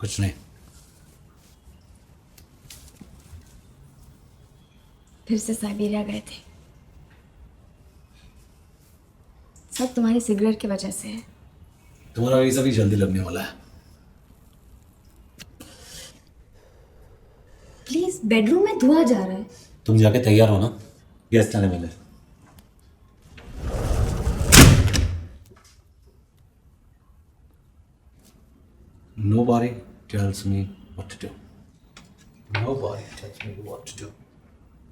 कुछ नहीं। फिर से साइबेरिया गए थे। सब तुम्हारी सिगरेट की वजह से है। तुम्हारा वीजा भी जल्दी लगने वाला है। प्लीज, बेडरूम में धुआं जा रहा है। तुम जाके तैयार हो ना, गेस्ट आने वाले। Nobody tells me what to do. Nobody tells me what to do.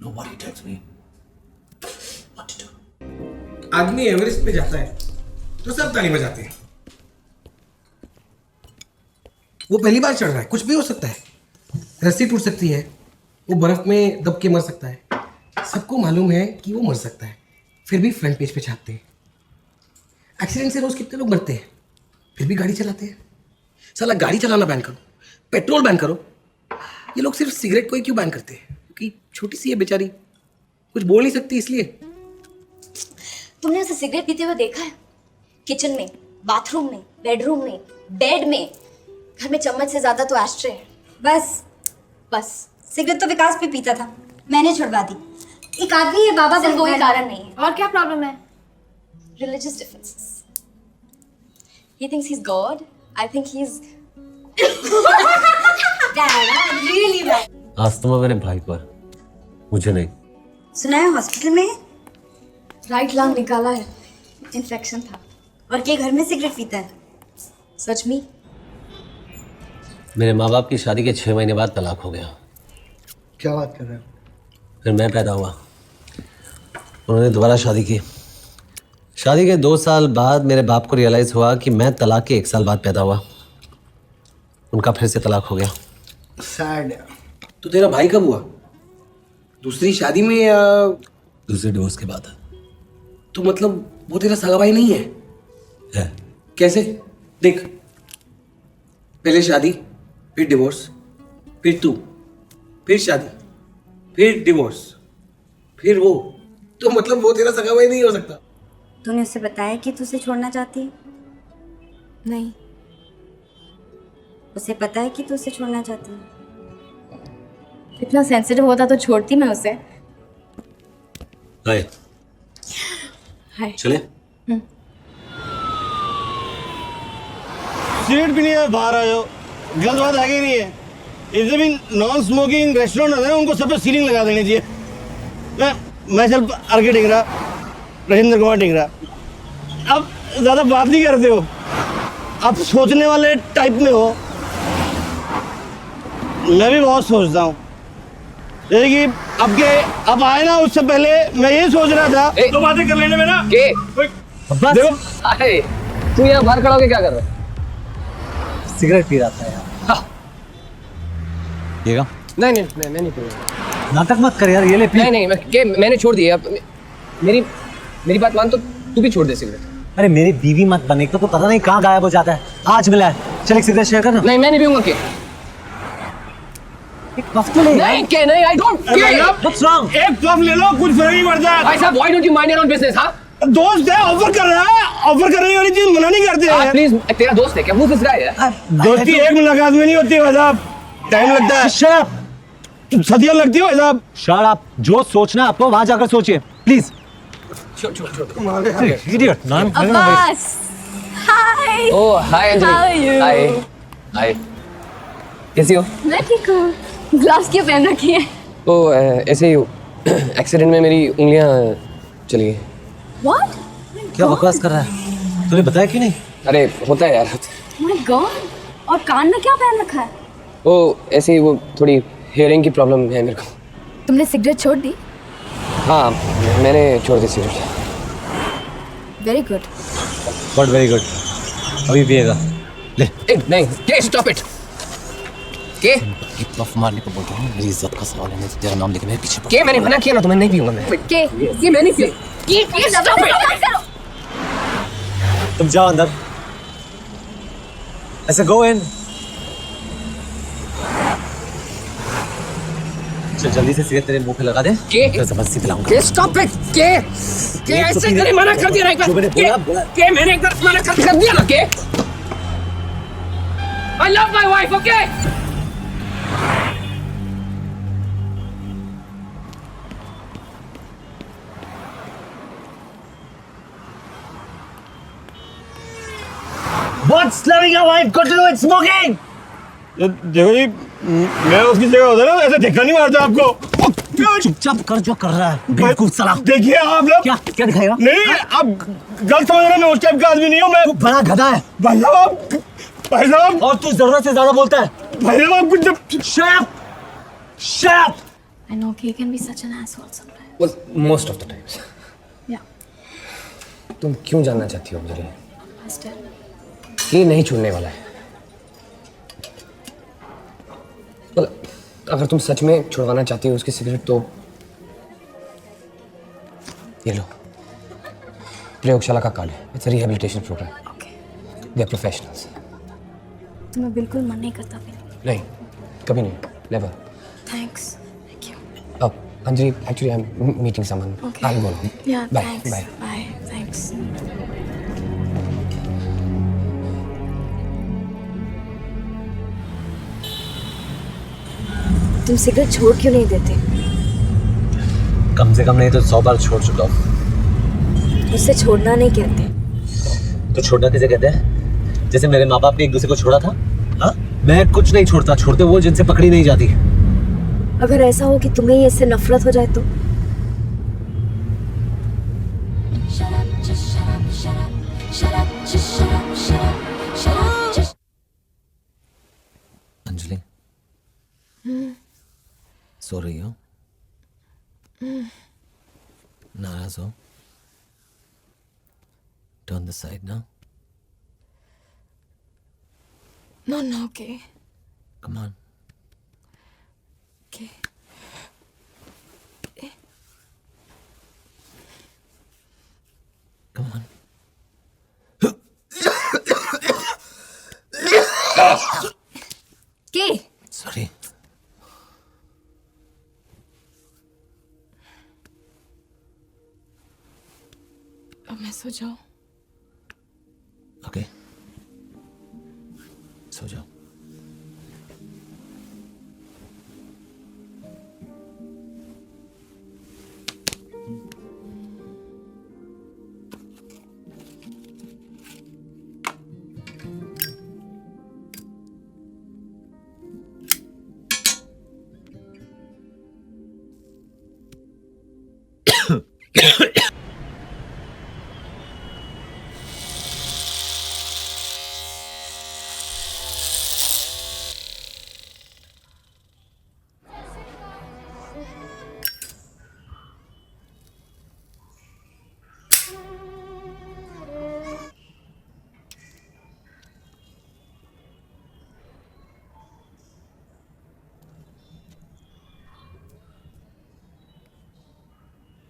Nobody tells me what to do. आदमी एवरेस्ट पे जाता है तो सब ताली बजाते हैं। वो पहली बार चढ़ रहा है, कुछ भी हो सकता है। रस्सी टूट सकती है, वो बर्फ में दब के मर सकता है। सबको मालूम है कि वो मर सकता है, फिर भी फ्रंट पेज पे छापते हैं। एक्सीडेंट से रोज कितने लोग मरते हैं, फिर भी गाड़ी चलाते हैं। साला गाड़ी चलाना बैन करो, पेट्रोल बैन करो। ये लोग सिर्फ सिगरेट को ही क्यों बैन करते हैं? क्योंकि छोटी सी है बेचारी, कुछ बोल नहीं सकती इसलिए। तुमने उसे सिगरेट पीते हुए देखा है? किचन में, बाथरूम में, बेडरूम में, बेड में। घर में चम्मच से ज्यादा तो एस्ट्रे है। बस सिगरेट तो विकास भी पीता था, मैंने छुड़वा दी। एक आदमी है बाबा, सिर्फ वही कारण नहीं है। और क्या प्रॉब्लम है? Religious differences. He thinks he's God. I think he's really bad. Asthma मेरे भाई पर, मुझे नहीं। सुना है हॉस्पिटल में राइट लंग निकाला है, इन्फेक्शन था। और के घर में सिगरेट पीता है। सच में? मेरे माँ बाप की शादी के 6 महीने बाद तलाक हो गया। क्या बात कर रहे हो? फिर मैं पैदा हुआ, उन्होंने दोबारा शादी की। शादी के 2 साल बाद मेरे बाप को रियलाइज़ हुआ कि मैं तलाक के 1 साल बाद पैदा हुआ। उनका फिर से तलाक हो गया। सैड। तो तेरा भाई कब हुआ? दूसरी शादी में या दूसरे डिवोर्स के बाद। तो मतलब वो तेरा सगा भाई नहीं है? है। कैसे? देख, पहले शादी, फिर डिवोर्स, फिर तू, फिर शादी, फिर डिवोर्स, फिर वो। तो मतलब वो तेरा सगा भाई नहीं हो सकता। तूने उसे बताया कि तू उसे छोड़ना चाहती है? नहीं। उसे पता है कि तू उसे छोड़ना चाहती है? इतना सेंसिटिव होता तो छोड़ती मैं उसे। हाय। हाय। चले? सिगरेट पीने के बाहर आ जाओ, गलत बात आगे नहीं है। इसे भी नॉन स्मोकिंग रेस्टोरेंट होते हैं, उनको सब पे सीलिंग लगा देनी चाहिए। मैं सिर्फ आर्के टिंगरा, राजेंद्र कुमार टिंगरा। अब ज़्यादा बात नहीं करते हो, अब सोचने वाले टाइप में हो। मैं भी बहुत सोचता हूँ, जैसे कि अब आए ना, उससे पहले मैं ये सोच रहा था तो बातें कर लेने में ना। देखो तू यहाँ बाहर खड़ा होकर क्या कर रहा है? सिगरेट पी रहा था यार। पिएगा? नहीं मैं नहीं पीऊंगा। नाटक मत कर यार, ये ले पी। नहीं मैंने छोड़ दिया। मेरी बात मान तो तू भी छोड़ दे सिगरेट। अरे मेरी बीवी मत बने, तो पता नहीं कहाँ गायब हो जाता है। आज मिला है, चल एक सिगरेट शेयर कर ना। नहीं मैं नहीं पीऊंगा। के एक पफ तो ले। नहीं I don't care. What's wrong? एक पफ ले लो, कुछ फर्क नहीं पड़ता। भाई साहब, why don't you mind your own business? हाँ, दोस्त है, ऑफर कर रहा है, ऑफर करने वाली चीज मना नहीं करते हैं। प्लीज, तेरा दोस्त है क्या? Who this guy? दोस्ती एक मुलाकात में नहीं होती भाई साहब, टाइम लगता है। Shut up. सदियां लगती है भाई साहब। Shut up. जो सोचना है आपको वहां जाकर सोचिए प्लीज। छोड़। इडियट। नाम अब्बास। हाय। ओह हाय अंजलि। How are you? हाय। कैसी हो? मैं ठीक हूँ। ग्लव्स क्यों पहन रखी है? ओ ऐसे ही एक्सीडेंट में मेरी उंगलियां चली गई। What? क्या बकवास कर रहा है? तूने बताया क्यों नहीं? अरे होता है यार। My God! और कान में क्या पहन रखा है? वो ऐसे ही, वो थोड़ी हियरिंग की प्रॉब्लम है मेरे को। तुमने सिगरेट छोड़ दी? हाँ मैंने छोड़ दी cigarette. Very good. But very good. अभी पिएगा ले। नहीं के स्टॉप इट। के पफ मारने को बोल रहा हूँ, मेरी इज्जत का सवाल है। तेरा नाम लेके मेरे पीछे के मैंने मना किया ना, तो मैं नहीं पीऊंगा। मैं के मैं नहीं पी। के स्टॉप इट। तुम जाओ अंदर। ऐसे गो इन। चल जल्दी से सिगरेट तेरे मुंह पे लगा दे। के जबरदस्ती पिलाऊंगा। के स्टॉप इट। के ऐसे मैंने मना कर दिया ना एक बार। के मैंने एक बार मना कर दिया ना। के I love my wife, okay? What's loving a wife got to do with smoking? देखो जी, मैं उसकी जगह होता ना ऐसे धक्का नहीं मारता आपको। चुपचाप कर जो कर रहा है बेवकूफ साला। देखिए आप लोग क्या क्या दिखाएगा? नहीं, आप गलत समझ रहे हैं, मैं उस टाइप का आदमी नहीं हूँ। मैं तू बड़ा गधा है भाई साहब और तू जरूरत से ज्यादा बोलता है। भाई साहब आप कुछ Shut up! I know he can be such an asshole sometimes. Well, most of the times. Yeah. तुम क्यों जानना चाहती हो मुझे? Master. ये नहीं छूटने वाला है। well, अगर तुम सच में छुड़वाना चाहती हो उसकी सिगरेट तो ये लो, प्रयोगशाला का कार्ड है। It's a rehabilitation program. Okay. They are professionals. तो मैं बिल्कुल मन नहीं करता भी नहीं। नहीं, कभी नहीं, नेवर। Thanks. Thank you. अब Anjali, actually I am meeting someone. Okay. I will go. Yeah. Bye Thanks. Bye. Bye. Thanks. तुम सिगरेट छोड़ क्यों नहीं देते? कम से कम नहीं तो 100 बार छोड़ चुका हूँ। उससे छोड़ना नहीं कहते। तो छोड़ना किसे कहते हैं? जैसे मेरे माँ बाप ने एक दूसरे को छोड़ा था। हाँ, मैं कुछ नहीं छोड़ता, छोड़ते वो जिनसे पकड़ी नहीं जाती। अगर ऐसा हो कि तुम्हें ही इससे नफरत हो जाए तो? अंजलि, सो रही हो? नाराज हो? Turn the side now. No, no, okay. Come on. Okay. Come on. के? Sorry. अब मैं सो जाऊं? Okay. सो जाओ।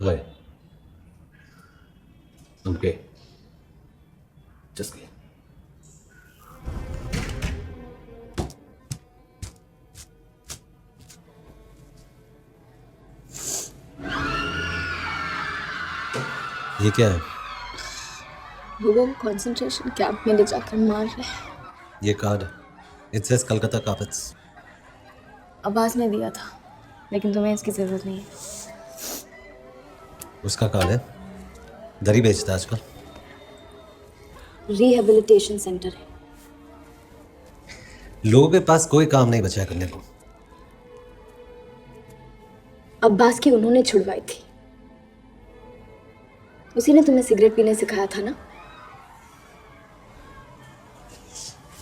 गए। हम गए। Just गए। ये क्या है? लोगों को कंसंट्रेशन कैंप में ले जाकर मार रहे हैं। ये card it says Calcutta carpets. Abbas ने दिया था, लेकिन तुम्हें इसकी जरूरत नहीं है। उसका कार्ड है, दरी बेचता है आजकल। रिहेबिलिटेशन सेंटर है। लोगों के पास कोई काम नहीं बचा है करने को। अब्बास की उन्होंने छुड़वाई थी। उसी ने तुम्हें सिगरेट पीने सिखाया था ना?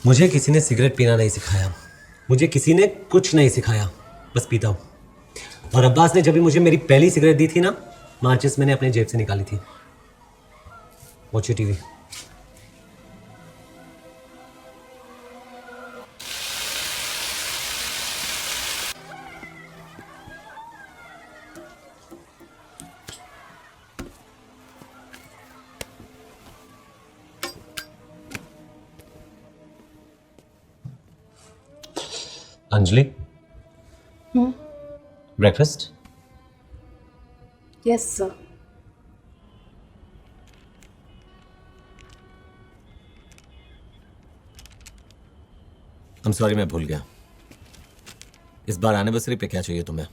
मुझे किसी ने सिगरेट पीना नहीं सिखाया, मुझे किसी ने कुछ नहीं सिखाया, बस पीता हूँ। और अब्बास ने जब भी मुझे मेरी पहली सिगरेट दी थी ना, माचिस मैंने अपने जेब से निकाली थी। Watch your TV. Anjali, breakfast? Yes sir. I'm sorry, मैं भूल गया. इस बार एनिवर्सरी पे क्या चाहिए तुम्हें?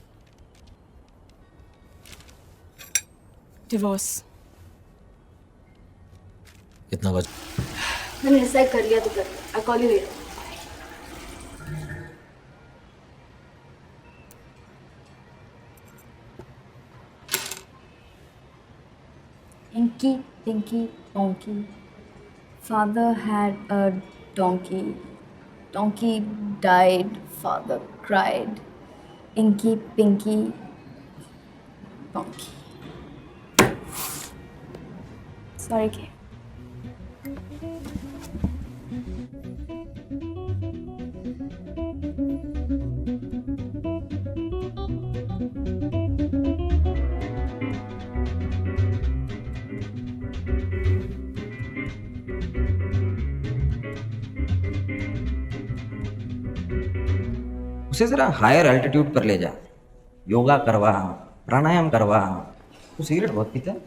डिवोर्स. कितना बज? मैंने डिसाइड कर लिया तो कर लिया. I call you later. Inky, Pinky, Ponky. Father had a donkey. Donkey died. Father cried. Inky, Pinky, Ponky. Sorry, Kay. उसे ज़रा हायर एल्टीट्यूड पर ले जा. योगा करवा, प्राणायाम करवा. तू सिगरेट बहुत पीता है.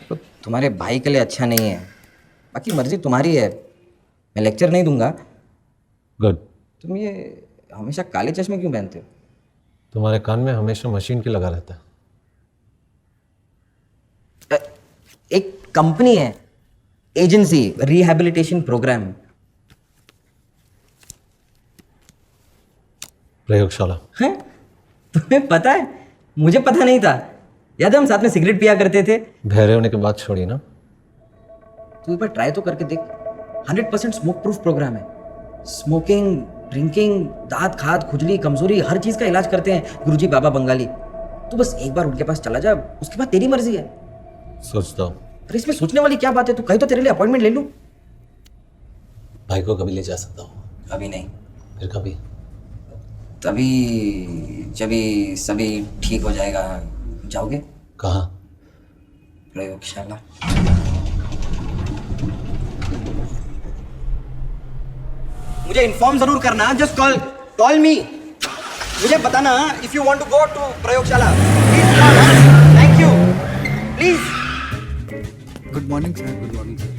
तो तुम्हारे भाई के लिए अच्छा नहीं है. बाकी मर्जी तुम्हारी है. मैं लेक्चर नहीं दूंगा. गुड. तुम ये हमेशा काले चश्मे क्यों पहनते हो? तुम्हारे कान में हमेशा मशीन की लगा रहता है. एक कंपनी है, एजेंसी, रिहैबिलिटेशन प्रोग्राम. प्रयोगशाला. हैं? तुम्हें पता है? मुझे पता नहीं था. याद है हम साथ में सिगरेट पिया करते थे? बहरे होने के बाद छोड़ी ना. तू एक बार ट्राई तो करके देख. 100% स्मोक प्रूफ प्रोग्राम है. स्मोकिंग, ड्रिंकिंग, दांत खाद, खुजली, कमजोरी, हर चीज का इलाज करते हैं गुरुजी बाबा बंगाली. तू बस एक बार उनके पास चला जा, उसके बाद तेरी मर्जी है. सोचता हूँ. अरे इसमें सोचने वाली क्या बात है? तू कहीं तो तेरे लिए अपॉइंटमेंट ले लूं. भाई को कभी ले जा सकता हूँ? अभी नहीं. फिर कभी? तभी जभी सभी ठीक हो जाएगा. जाओगे? कहाँ? प्रयोगशाला. मुझे इन्फॉर्म जरूर करना. Just call me. मुझे बताना if you want to go to प्रयोगशाला. Please. Thank you. Please. Good morning sir. Good morning sir.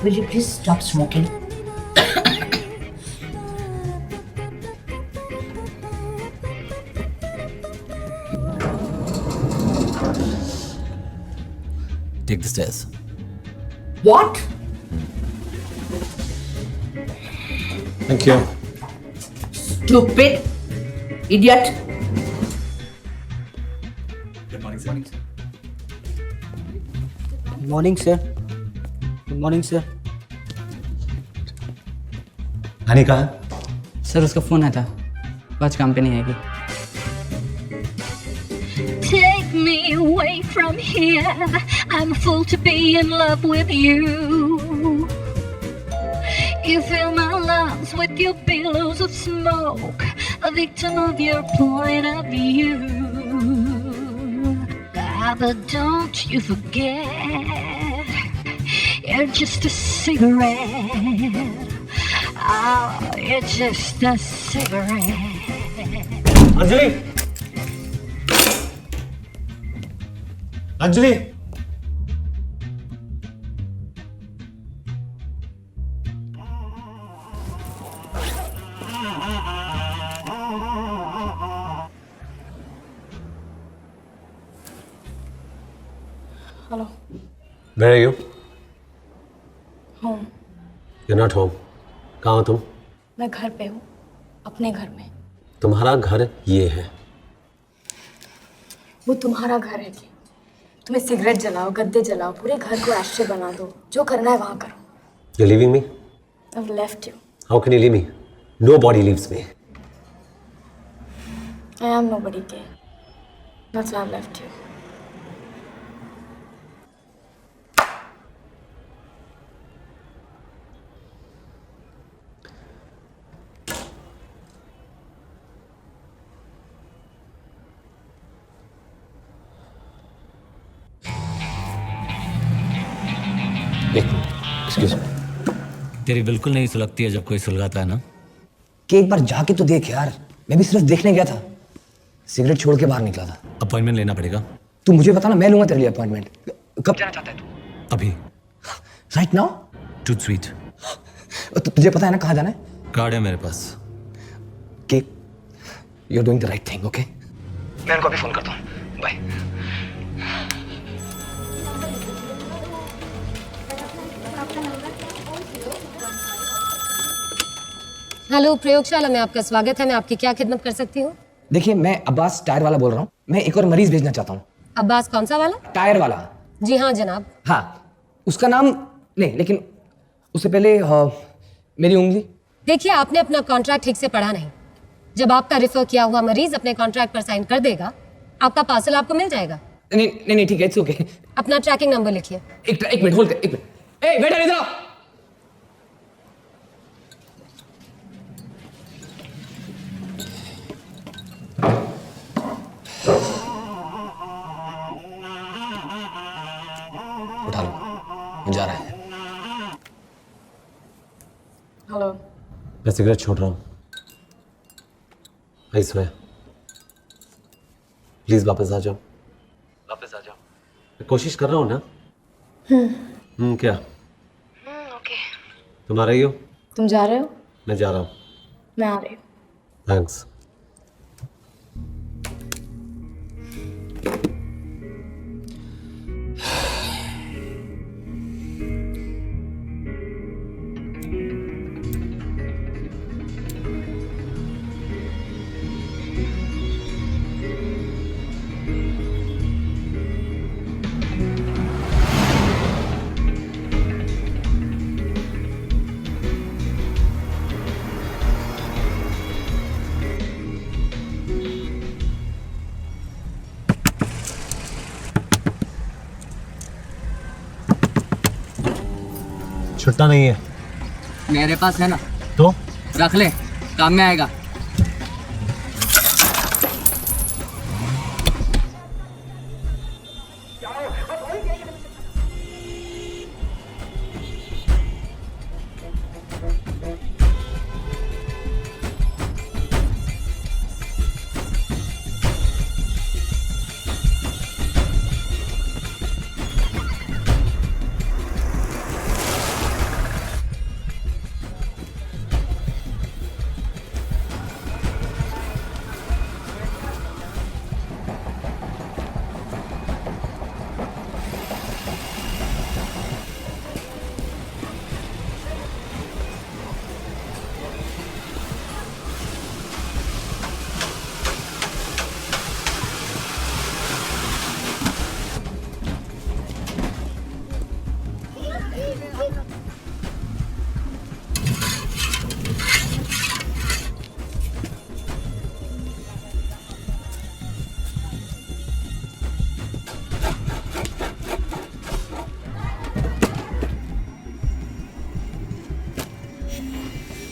Will you please stop smoking? Take the stairs. What? Thank you. Stupid idiot. Good morning, sir. Good morning, sir. Good morning, sir. Honey कहाँ? Sir उसका phone आया था. आज काम पे नहीं आएगी. Take me away from here. I'm a fool to be in love with you. You fill my lungs with your billows of smoke, a victim of your point of view. Ah, but don't you forget, you're just a cigarette. Oh, you're just a cigarette. Anjali. Anjali. Hello. Where are you? Home. You're not home. कहाँ हो तुम? मैं घर पे हूँ, अपने घर में. तुम्हारा घर ये है. वो तुम्हारा घर है क्या? तुम्हें सिगरेट जलाओ, गद्दे जलाओ, पूरे घर को एशे बना दो. जो करना है वहाँ करो. You're leaving me? I've left you. How can you leave me? Nobody leaves me. I am nobody, Kay. That's why I've left you. Excuse me. तेरी बिल्कुल नहीं सुलगती है जब कोई सुलगाता है ना। कि एक बार जाके तो देख यार, मैं भी सिर्फ देखने गया था, सिगरेट छोड़ के बाहर निकला था। अपॉइंटमेंट लेना पड़ेगा। तू मुझे बता ना, मैं लूंगा तेरे लिए अपॉइंटमेंट। कब जाना चाहता है तू? अभी। Right now? Too sweet. तो तुझे पता है ना कहाँ जाना है? कार्ड है मेरे पास। कि you are doing the right thing, okay? मैं उनको अभी फोन करता हूँ। बाय। हेलो, प्रयोगशाला में आपका स्वागत है। मैं आपकी क्या खिदमत कर सकती हूँ? देखिए, मैं अब्बास टायर वाला बोल रहा हूँ। मैं एक और मरीज भेजना चाहता हूँ। अब्बास कौन सा वाला? टायर वाला। जी हाँ जनाब। हाँ, उसका नाम नहीं, लेकिन उससे पहले मेरी उंगली। देखिए, आपने अपना कॉन्ट्रैक्ट ठीक से पढ़ा नहीं। जब आपका रेफर किया हुआ मरीज अपने कॉन्ट्रैक्ट पर साइन कर देगा, आपका पार्सल आपको मिल जाएगा। नहीं नहीं नहीं, ठीक है, इट्स ओके। अपना ट्रैकिंग नंबर लिखिए। एक मिनट होल्ड कर, एक मिनट। ए वेटर, इधर आओ। उठा लो, वो जा रहा है। हेलो। मैं सिगरेट छोड़ रहा हूँ। I swear. प्लीज वापस आ जाओ, वापस आ जाओ। मैं कोशिश कर रहा हूँ ना। क्या? ओके। तुम आ रही हो? तुम जा रहे हो? मैं जा रहा हूँ। मैं आ रही हूँ। थैंक्स। छुट्टा नहीं है मेरे पास है ना, तो रख ले, काम में आएगा।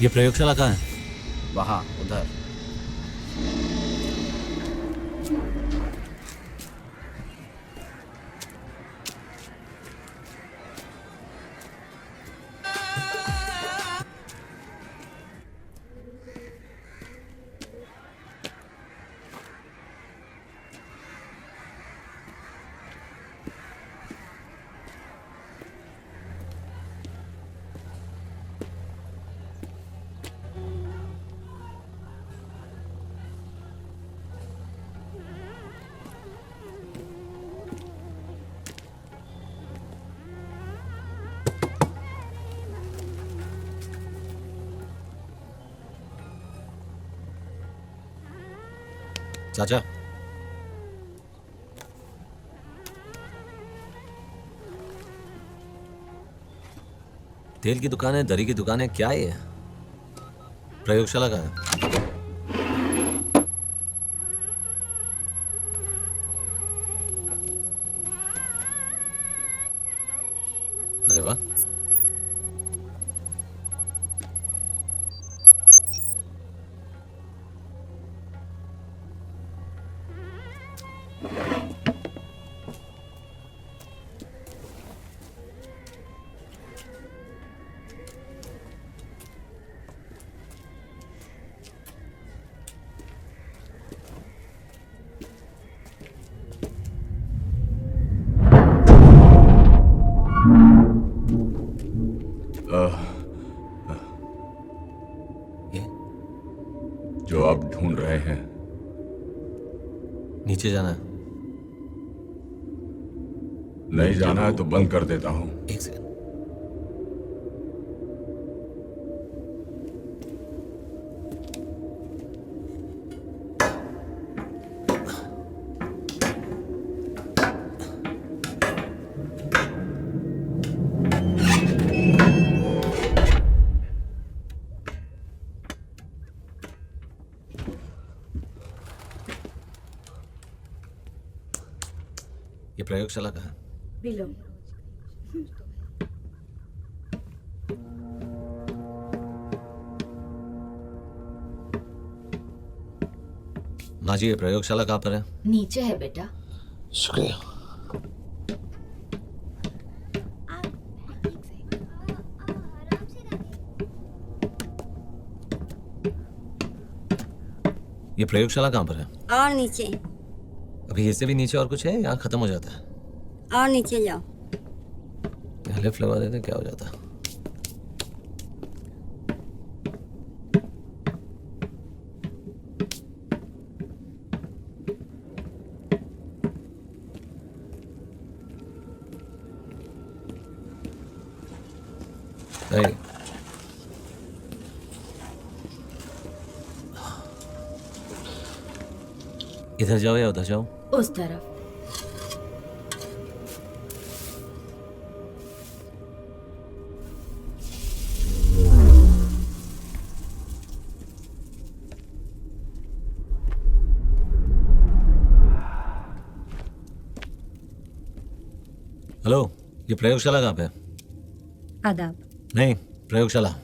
ये प्रयोगशाला कहाँ है? वहाँ उधर। चाचा, तेल की दुकान है, दरी की दुकान है, क्या है ये? प्रयोगशाला का है। अरे वाह, जो आप ढूंढ रहे हैं। नीचे जाना है। नहीं जाना है तो बंद कर देता हूं। एक सेकंड। ये प्रयोगशाला कहाँ है? बिलो। माँ जी, ये प्रयोगशाला कहाँ पर है? नीचे है बेटा। शुक्रिया। ये प्रयोगशाला कहाँ पर है? और नीचे। अभी इससे भी नीचे और कुछ है, यहाँ खत्म हो जाता है? और नीचे जाओ। लिफ्ट लगा देते क्या हो जाता? नहीं। इधर जाओ या उधर जाओ? उस तरफ। हेलो, ये प्रयोगशाला कहाँ पे है? आदाब। नहीं, प्रयोगशाला।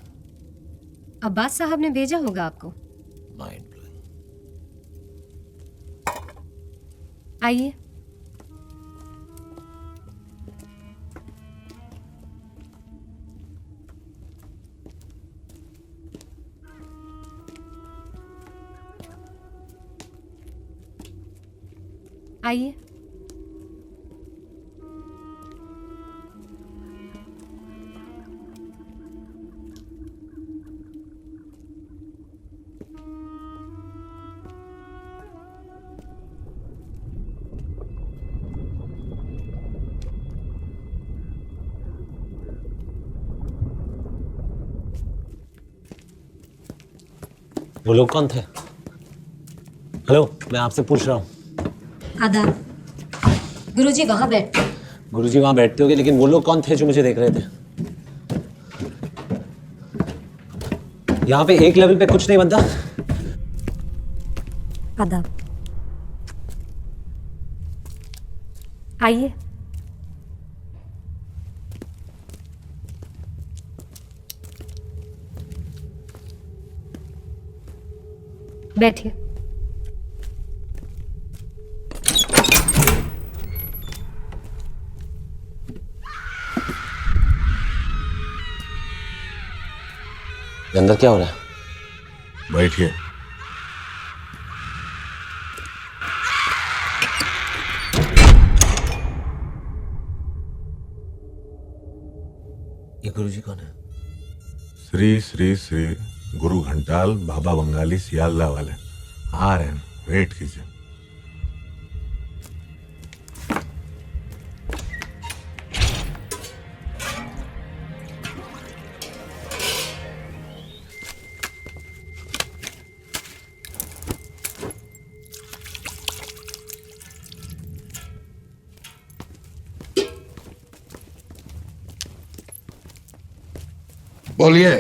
अब्बास साहब ने भेजा होगा आपको। माइंड। आइए। आइए। वो लोग कौन थे? हेलो, मैं आपसे पूछ रहा हूँ। आदाब। गुरुजी वहां बैठते। गुरुजी वहां बैठते होंगे, लेकिन वो लोग कौन थे जो मुझे देख रहे थे? यहाँ पे एक लेवल पे कुछ नहीं बनता। आदाब। आइए। बैठिए। अंदर क्या हो रहा है? बैठिए। ये गुरुजी कौन है? श्री श्री श्री गुरु घंटाल बाबा बंगाली सियालदा वाले आ रहे हैं, वेट कीजिए। बोलिए।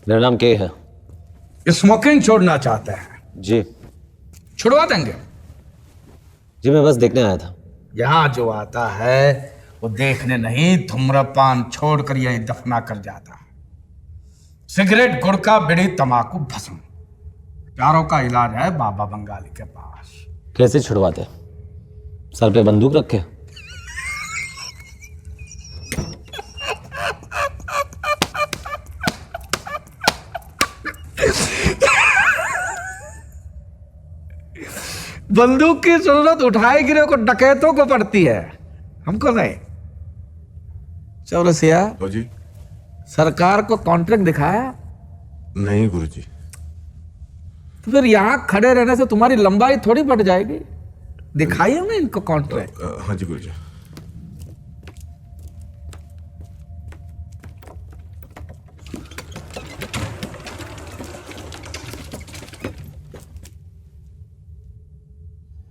मेरा नाम के है। स्मोकिंग छोड़ना चाहते हैं? जी। छुड़वा देंगे। जी, मैं बस देखने आया था। यहाँ जो आता है वो देखने नहीं, धूम्रपान छोड़कर यही दफना कर जाता है। सिगरेट, गुड़का, बीड़ी, तंबाकू, भस्म, चारों का इलाज है बाबा बंगाली के पास। कैसे छुड़वाते? सर पे बंदूक रखे? बंदूक की जरूरत उठाए गिरे को डकैतों को पड़ती है, हमको नहीं। चौरसिया जी, सरकार को कॉन्ट्रैक्ट दिखाया? नहीं गुरुजी। तो फिर यहाँ खड़े रहने से तुम्हारी लंबाई थोड़ी बढ़ जाएगी। दिखाइए ना इनको कॉन्ट्रैक्ट। हाँ जी गुरुजी।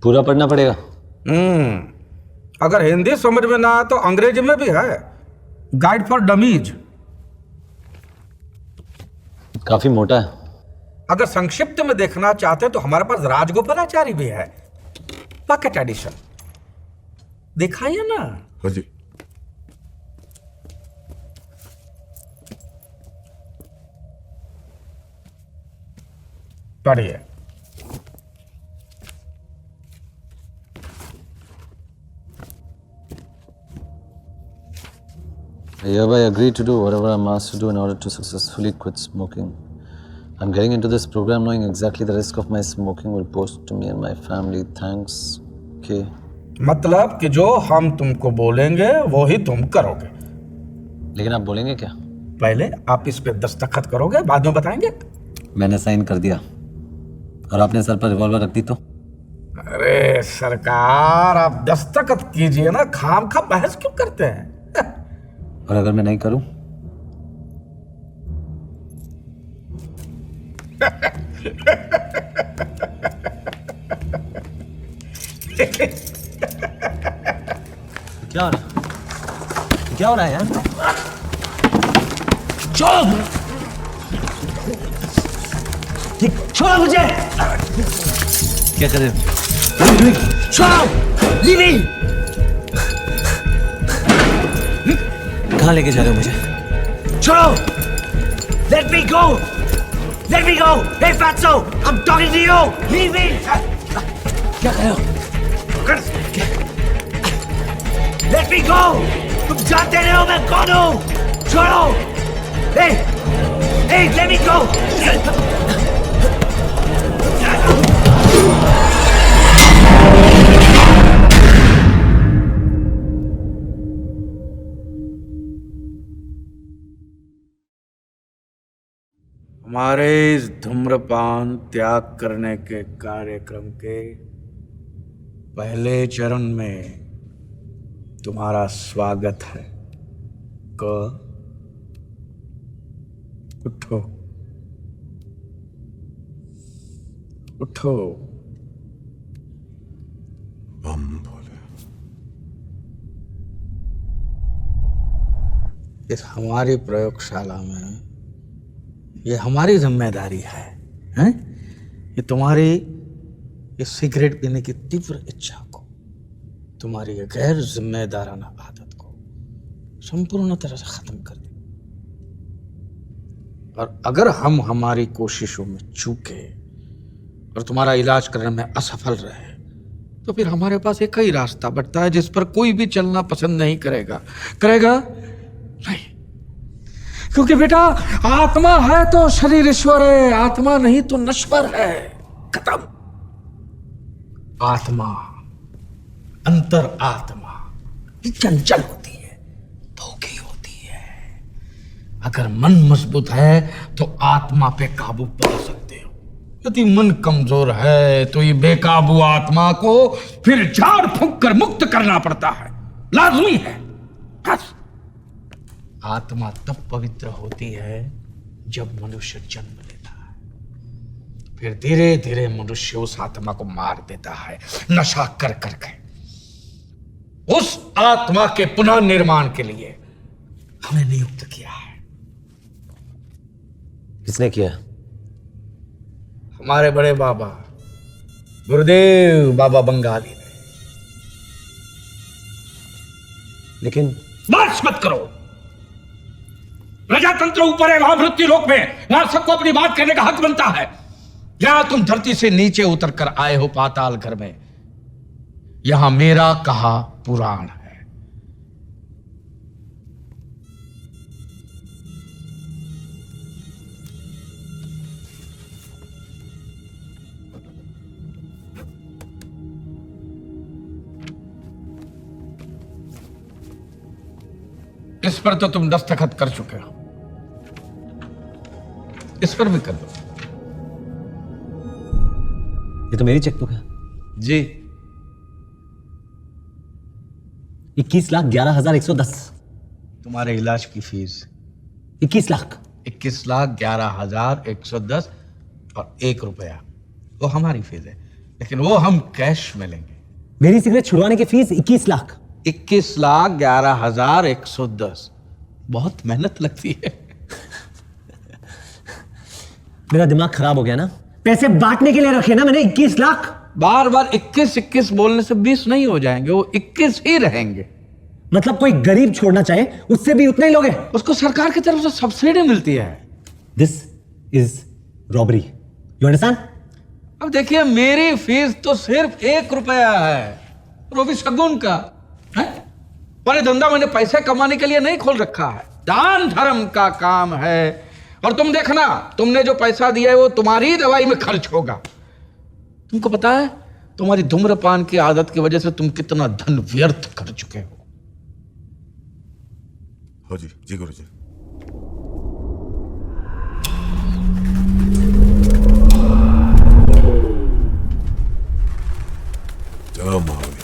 पूरा पढ़ना पड़ेगा। अगर हिंदी समझ में ना आए तो अंग्रेजी में भी है, गाइड फॉर डमीज। काफी मोटा है। अगर संक्षिप्त में देखना चाहते हैं तो हमारे पास राजगोपालाचारी भी है, पॉकेट एडिशन। दिखाइए ना। हाँ जी। पढ़िए। I hereby agree to do whatever I'm asked to do in order to successfully quit smoking. I'm getting into this program knowing exactly the risk of my smoking will pose to me and my family. Thanks. Okay. मतलब कि जो हम तुमको बोलेंगे वो ही तुम करोगे। लेकिन आप बोलेंगे क्या? पहले आप इस पे दस्तखत करोगे, बाद में बताएंगे। मैंने साइन कर दिया और आपने सर पर रिवॉल्वर रख दी तो? अरे सरकार, आप दस्तखत कीजिए ना, खाम खा बहस क्यों करते हैं? और अगर मैं नहीं करूं? क्या हो रहा है? क्या हो रहा है यार? छोड़ो! छोड़ो मुझे! क्या कर रहे हो? छोड़ो! लीवी! कहाँ लेके जा रहे हो मुझे? छोड़ो! Let me go! Let me go! Hey fatso! I'm talking to you! Leave me! क्या कर रहे हो? Let me go! तुम जानते नहीं हो मैं कौन हूँ? छोड़ो! Hey! Hey! Let me go! हमारे इस धूम्रपान त्याग करने के कार्यक्रम के पहले चरण में तुम्हारा स्वागत है। उठो, उठो। बम भोले। इस हमारी प्रयोगशाला में ये हमारी जिम्मेदारी है, हैं? ये तुम्हारी ये सिगरेट पीने की तीव्र इच्छा को, तुम्हारी ये गैर जिम्मेदाराना आदत को संपूर्ण तरह से खत्म कर दे। और अगर हम हमारी कोशिशों में चूके और तुम्हारा इलाज करने में असफल रहे तो फिर हमारे पास एक ही रास्ता बचता है जिस पर कोई भी चलना पसंद नहीं करेगा। नहीं, क्योंकि बेटा आत्मा है तो शरीर ईश्वर है, आत्मा नहीं तो नश्वर है। खत्म। आत्मा, अंतर आत्मा चंचल होती है, धोखी होती है। अगर मन मजबूत है तो आत्मा पे काबू पा सकते हो, यदि मन कमजोर है तो ये बेकाबू आत्मा को फिर झाड़ फूंक कर मुक्त करना पड़ता है, लाजमी है। बस आत्मा तब पवित्र होती है जब मनुष्य जन्म लेता है, फिर धीरे धीरे मनुष्य उस आत्मा को मार देता है नशा कर करके। उस आत्मा के पुनः निर्माण के लिए हमें नियुक्त किया है। किसने किया? हमारे बड़े बाबा गुरुदेव बाबा बंगाली ने। लेकिन बस मत करो। प्रजातंत्र ऊपर है, वहां मृत्यु लोक में, वहां सबको अपनी बात करने का हक बनता है। या तुम धरती से नीचे उतर कर आए हो पाताल घर में, यहां मेरा कहा पुराण है। इस पर तो तुम दस्तखत कर चुके हो, इस पर भी कर दो। ये तो मेरी चेकबुक है जी। 21,11,110। तुम्हारे इलाज की फीस 21 लाख। 21,11,110 और 1 रुपया वो हमारी फीस है, लेकिन वो हम कैश में लेंगे। मेरी सिगरेट छुड़वाने की फीस 21 लाख। 21,11,110। बहुत मेहनत लगती है। मेरा दिमाग खराब हो गया ना, पैसे बांटने के लिए रखे ना मैंने 21 लाख। बार बार 21 बोलने से 20 नहीं हो जाएंगे, वो 21 ही रहेंगे। मतलब कोई गरीब छोड़ना चाहे उससे भी उतना ही लोगे? उसको सरकार की तरफ से सब्सिडी मिलती है। This is robbery, you understand? अब देखिए, मेरी फीस तो सिर्फ 1 रुपया है, वो भी शगुन का है। पर ये धंधा मैंने पैसे कमाने के लिए नहीं खोल रखा है, दान धर्म का काम है। और तुम देखना, तुमने जो पैसा दिया है वो तुम्हारी दवाई में खर्च होगा। तुमको पता है तुम्हारी धूम्रपान की आदत की वजह से तुम कितना धन व्यर्थ कर चुके हो। जी जी गुरुजी। चलो महाबली।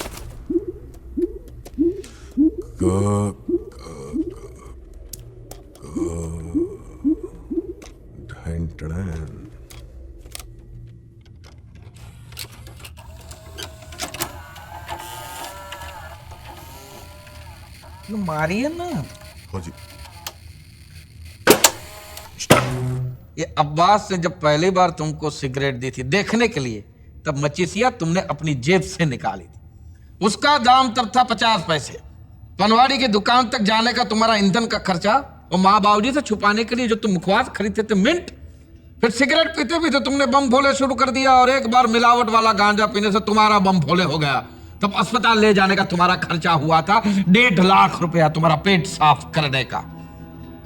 मारिए ना। हो जी। ये अब्बास से जब पहली बार तुमको सिगरेट दी थी देखने के लिए, तब मचीसिया तुमने अपनी जेब से निकाली थी। उसका दाम तब था 50 पैसे। पनवाड़ी की दुकान तक जाने का तुम्हारा ईंधन का खर्चा, और माँ बाबूजी से छुपाने के लिए जो तुम मुखवास खरीदते थे मिंट, फिर सिगरेट पीते पीते तुमने बम भोले शुरू कर दिया, और एक बार मिलावट वाला गांजा पीने से तुम्हारा बम भोले हो गया। तब अस्पताल ले जाने का तुम्हारा खर्चा हुआ था 1.5 लाख रुपया, तुम्हारा पेट साफ करने का।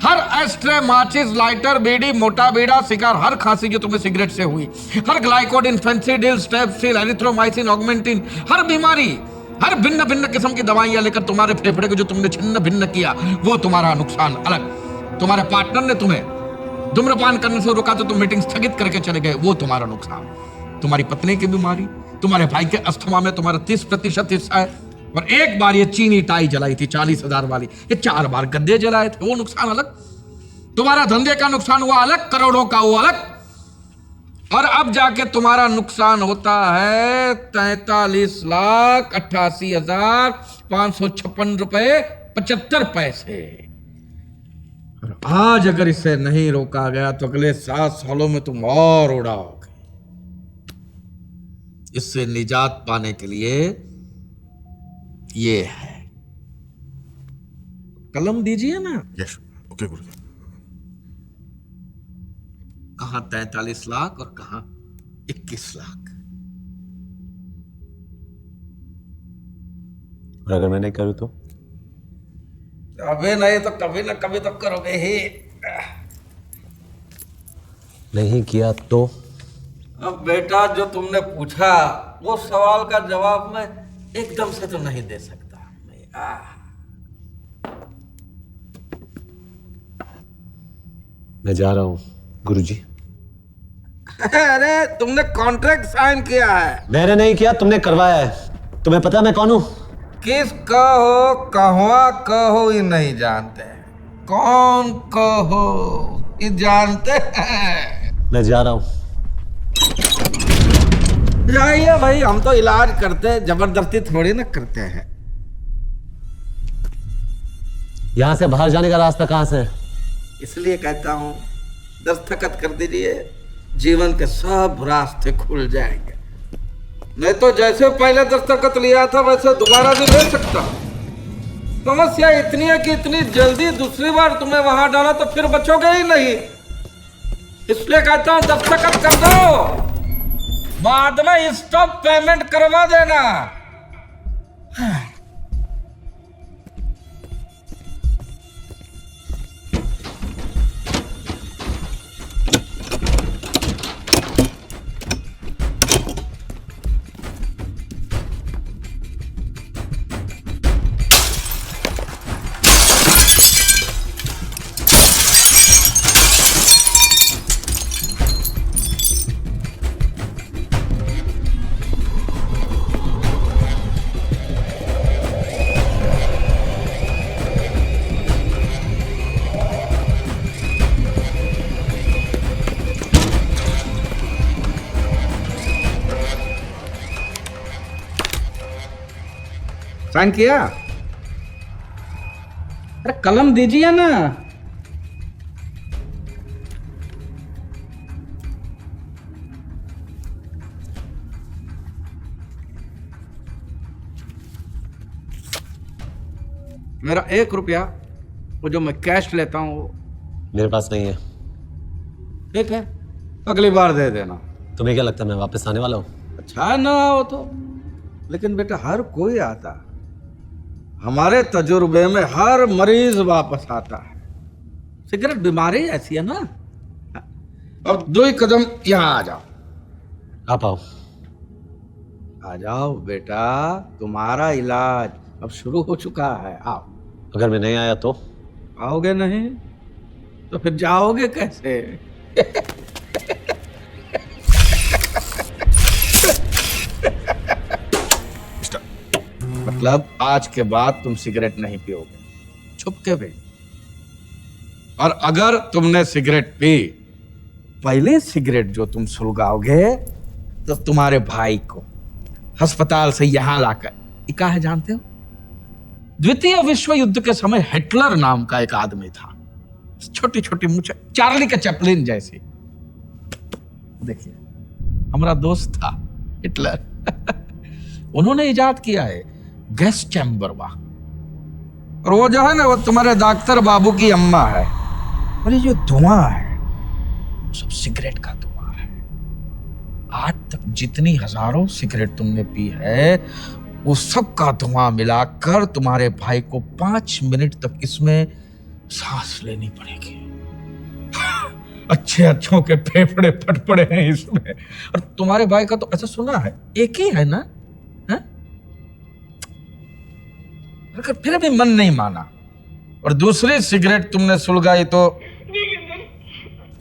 हर एस्ट्रे, माचिस, लाइटर, बीड़ी, मोटा बीड़ा, सिगार, हर खांसी जो तुम्हें सिगरेट से हुई, हर ग्लाइकोडिन, फेंसिडिल, स्ट्रेप्सिल, एरिथ्रोमाइसिन, ऑगमेंटिन, हर बीमारी, हर भिन्न भिन्न किस्म की दवाइयां लेकर तुम्हारे फेफड़े को जो तुमने छिन्न भिन्न किया, वो तुम्हारा नुकसान अलग। तुम्हारे पार्टनर ने तुम्हें धूम्रपान करने से रोका तो तुम मीटिंग स्थगित करके चले गए, वो तुम्हारा नुकसान। तुम्हारी पत्नी की बीमारी, तुम्हारे भाई के अस्थमा में तुम्हारा 30% हिस्सा है। और एक बार ये चीनी टाई जलाई थी 40,000 वाली, ये 4 बार गद्दे जलाए थे, वो नुकसान अलग। तुम्हारा धंधे का नुकसान हुआ अलग, करोड़ों का वो अलग। और अब जाके तुम्हारा नुकसान होता है 43,88,556 रुपए 75 पैसे। और आज अगर इसे नहीं रोका गया तो अगले 7 सालों में तुम और उड़ाओगे। इससे निजात पाने के लिए ये है, कलम दीजिए ना। यस, ओके गुरुजी। कहां 43 लाख और कहां 21 लाख। और अगर मैं नहीं करूं तो? अबे नहीं तो कभी ना कभी तो करोगे ही। नहीं किया तो? अब बेटा, जो तुमने पूछा वो सवाल का जवाब मैं एकदम से तो नहीं दे सकता। मैं जा रहा हूं गुरुजी। अरे तुमने कॉन्ट्रैक्ट साइन किया है। मैंने नहीं किया, तुमने करवाया है। तुम्हें पता है मैं कौन हूं? किस कहो, कहवा कहो ये नहीं जानते, कौन कहो ये जानते हैं। मैं जा रहा हूं। जाइए भाई, हम तो इलाज करते हैं, जबरदस्ती थोड़ी ना करते हैं। यहां से बाहर जाने का रास्ता कहां से है? इसलिए कहता हूं दस्तखत कर दीजिए, जीवन के सब रास्ते खुल जाएंगे। नहीं तो जैसे पहले दस्तखत लिया था वैसे दोबारा भी ले सकता। समस्या इतनी है कि इतनी जल्दी दूसरी बार तुम्हें वहां डाला तो फिर बचोगे ही नहीं। इसलिए कहता हूं दस्तखत कर दो, बाद में स्टॉप पेमेंट करवा देना। साइन किया? अरे कलम दीजिए ना। मेरा 1 रुपया वो जो मैं कैश लेता हूँ वो मेरे पास नहीं है। ठीक है, अगली बार दे देना। तुम्हें क्या लगता है मैं वापस आने वाला हूँ? अच्छा ना हो तो, लेकिन बेटा हर कोई आता है। हमारे तजुर्बे में हर मरीज वापस आता है। सिगरेट बीमारी ऐसी है ना। अब 2 कदम यहाँ आ जाओ। आप आओ। आ जाओ बेटा, तुम्हारा इलाज अब शुरू हो चुका है। आओ। अगर मैं नहीं आया तो? आओगे नहीं तो फिर जाओगे कैसे? मतलब आज के बाद तुम सिगरेट नहीं पियोगे, छुप के भी। और अगर तुमने सिगरेट पी, पहले सिगरेट जो तुम सुलगाओगे तो तुम्हारे भाई को अस्पताल से यहां लाकर, क्या है जानते हो? द्वितीय विश्व युद्ध के समय हिटलर नाम का एक आदमी था, छोटी छोटी मूछें, चार्ली के चैपलिन जैसी। देखिए, हमारा दोस्त था हिटलर। उन्होंने इजाद किया है गैस चैम्बर वाह। और वो जो है ना, वो तुम्हारे डॉक्टर बाबू की अम्मा है। और ये जो धुआं है सब सिगरेट का धुआं है। आज तक जितनी हजारों सिगरेट तुमने पी है वो सब का धुआं मिलाकर तुम्हारे भाई को 5 मिनट तक इसमें सांस लेनी पड़ेगी। अच्छे अच्छों के फेफड़े फट पड़े हैं इसमें। और तुम्हारे भाई का तो ऐसा सुना है एक ही है ना, है? अगर फिर भी मन नहीं माना और दूसरी सिगरेट तुमने सुलगाई तो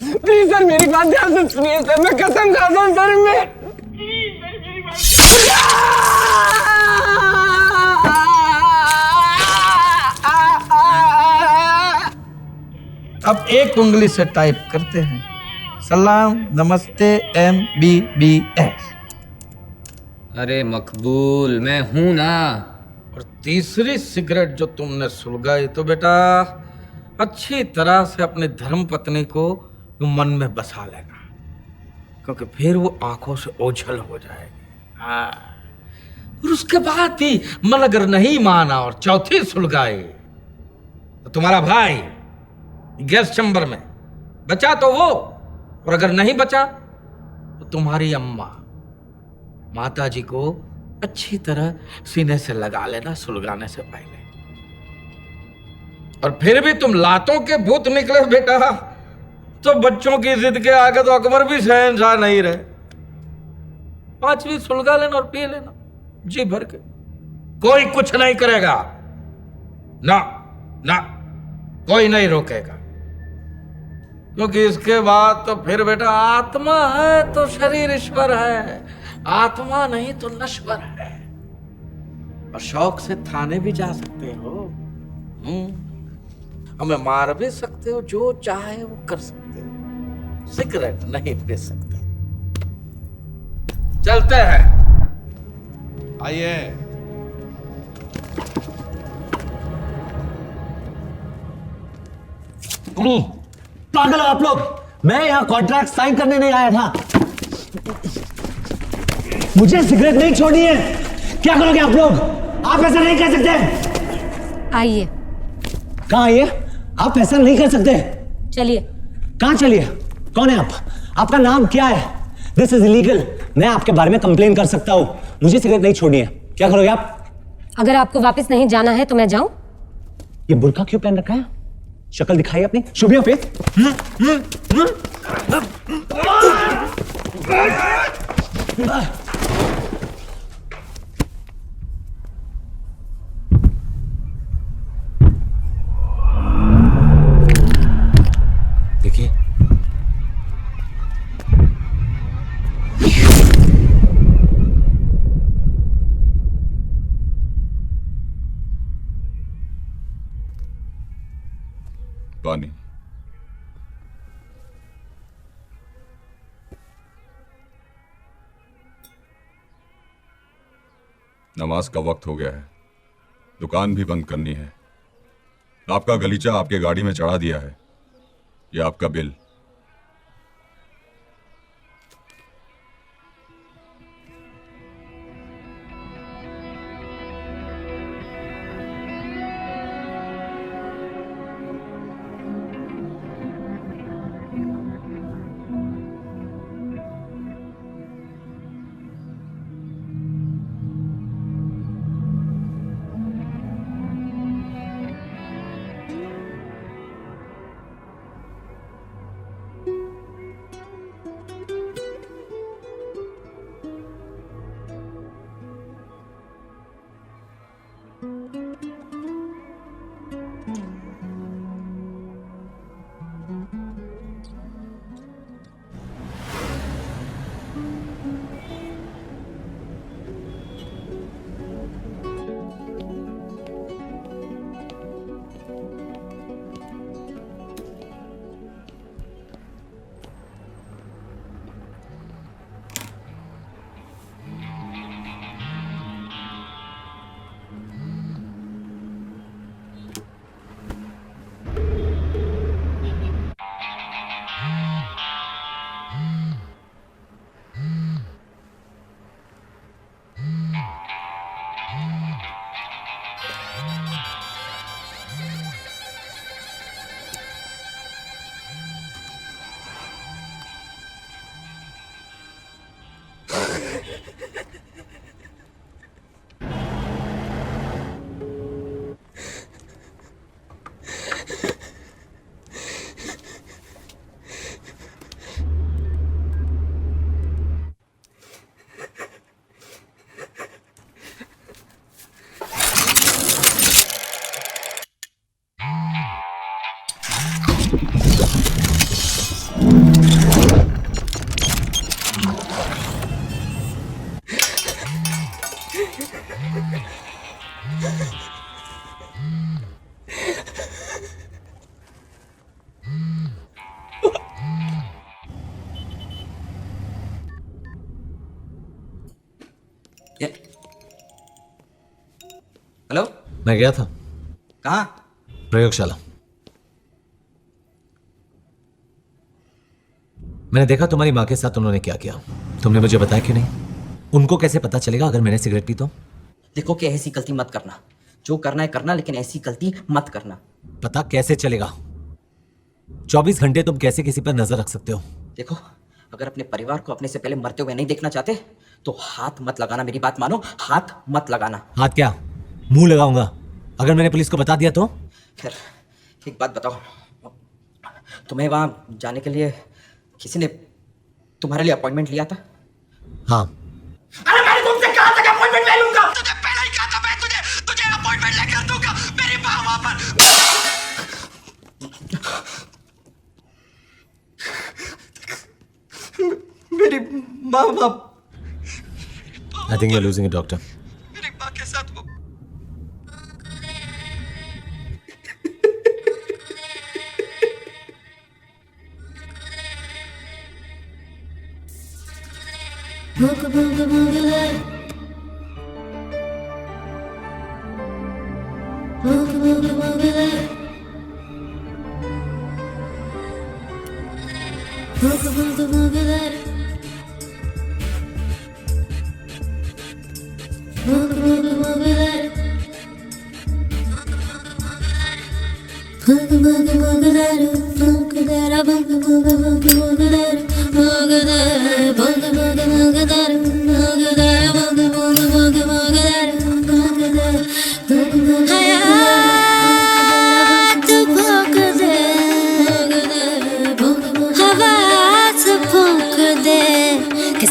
प्लीज सर मेरी बात ध्यान से सुनिए सर, मैं कसम खाता हूं सर। मैं अब एक उंगली से टाइप करते हैं, सलाम नमस्ते MBBS। अरे मकबूल, मैं हूं ना। और तीसरी सिगरेट जो तुमने सुलगाई तो बेटा अच्छी तरह से अपनी धर्म पत्नी को मन में बसा लेना, क्योंकि फिर वो आंखों से ओझल हो जाएगी। हाँ। और उसके बाद भी मन अगर नहीं माना और चौथी सुलगाई तो तुम्हारा भाई गैस चैम्बर में बचा तो वो, और अगर नहीं बचा तो तुम्हारी अम्मा माता जी को अच्छी तरह सीने से लगा लेना सुलगाने से पहले। और फिर भी तुम लातों के भूत निकले बेटा तो बच्चों की जिद के आगे तो अकबर भी शहंशाह नहीं रहे। 5वीं सुलगा लेना और पी लेना जी भर के, कोई कुछ नहीं करेगा ना, ना कोई नहीं रोकेगा। क्योंकि इसके बाद तो फिर बेटा आत्मा है तो शरीर ईश्वर है, आत्मा नहीं तो नश्वर है। और शौक से थाने भी जा सकते हो, हमें मार भी सकते हो, जो चाहे वो कर सकते हो, सिगरेट नहीं पी सकते। चलते हैं, आइए। पागल हो आप लोग, मैं यहाँ कॉन्ट्रैक्ट साइन करने नहीं आया था। मुझे सिगरेट नहीं छोड़नी है। क्या करोगे आप लोग? आप ऐसा नहीं कर सकते। आइए। कहाँ आइए? आप ऐसा नहीं कर सकते। चलिए। कहाँ चलिए? कौन है आप? आपका नाम क्या है? This is illegal. मैं आपके बारे में कंप्लेन कर सकता हूँ। मुझे सिगरेट नहीं छोड़नी है। क्या करोगे आप? अगर आपको वापस नहीं जाना है तो मैं जाऊं? ये बुर्का क्यों पहन रखा है? शक्ल दिखाई अपनी, शो योर फेस। देखिए, पानी। नमाज का वक्त हो गया है, दुकान भी बंद करनी है। आपका गलीचा आपके गाड़ी में चढ़ा दिया है, ये आपका बिल। हेलो, मैं गया था। कहाँ? प्रयोगशाला। मैंने देखा तुम्हारी माँ के साथ उन्होंने क्या किया। तुमने मुझे बताया क्यों नहीं? उनको कैसे पता चलेगा अगर मैंने सिगरेट पी तो? देखो कि ऐसी गलती मत करना। जो करना है करना, लेकिन ऐसी गलती मत करना। पता कैसे चलेगा? 24 घंटे तुम कैसे किसी पर नजर रख सकते हो? देखो, अगर अपने परिवार को अपने से पहले मरते हुए नहीं देखना चाहते तो हाथ मत लगाना। मेरी बात मानो, हाथ मत लगाना। हाथ क्या? मुंह लगाऊंगा। अगर मैंने पुलिस को बता दिया तो? खैर, एक बात बताओ, तुम्हें वहां जाने के लिए किसी ने तुम्हारे लिए अपॉइंटमेंट लिया था? हाँ। अरे मैंने तुमसे कहा था कि अपॉइंटमेंट ले लूंगा। तुझे पहले ही कहा था मैं तुझे अपॉइंटमेंट लेकर दूंगा। मेरी माँ वहां पर। मेरी माँ बाप। I think you're losing it, doctor. मेरी माँ के साथ वो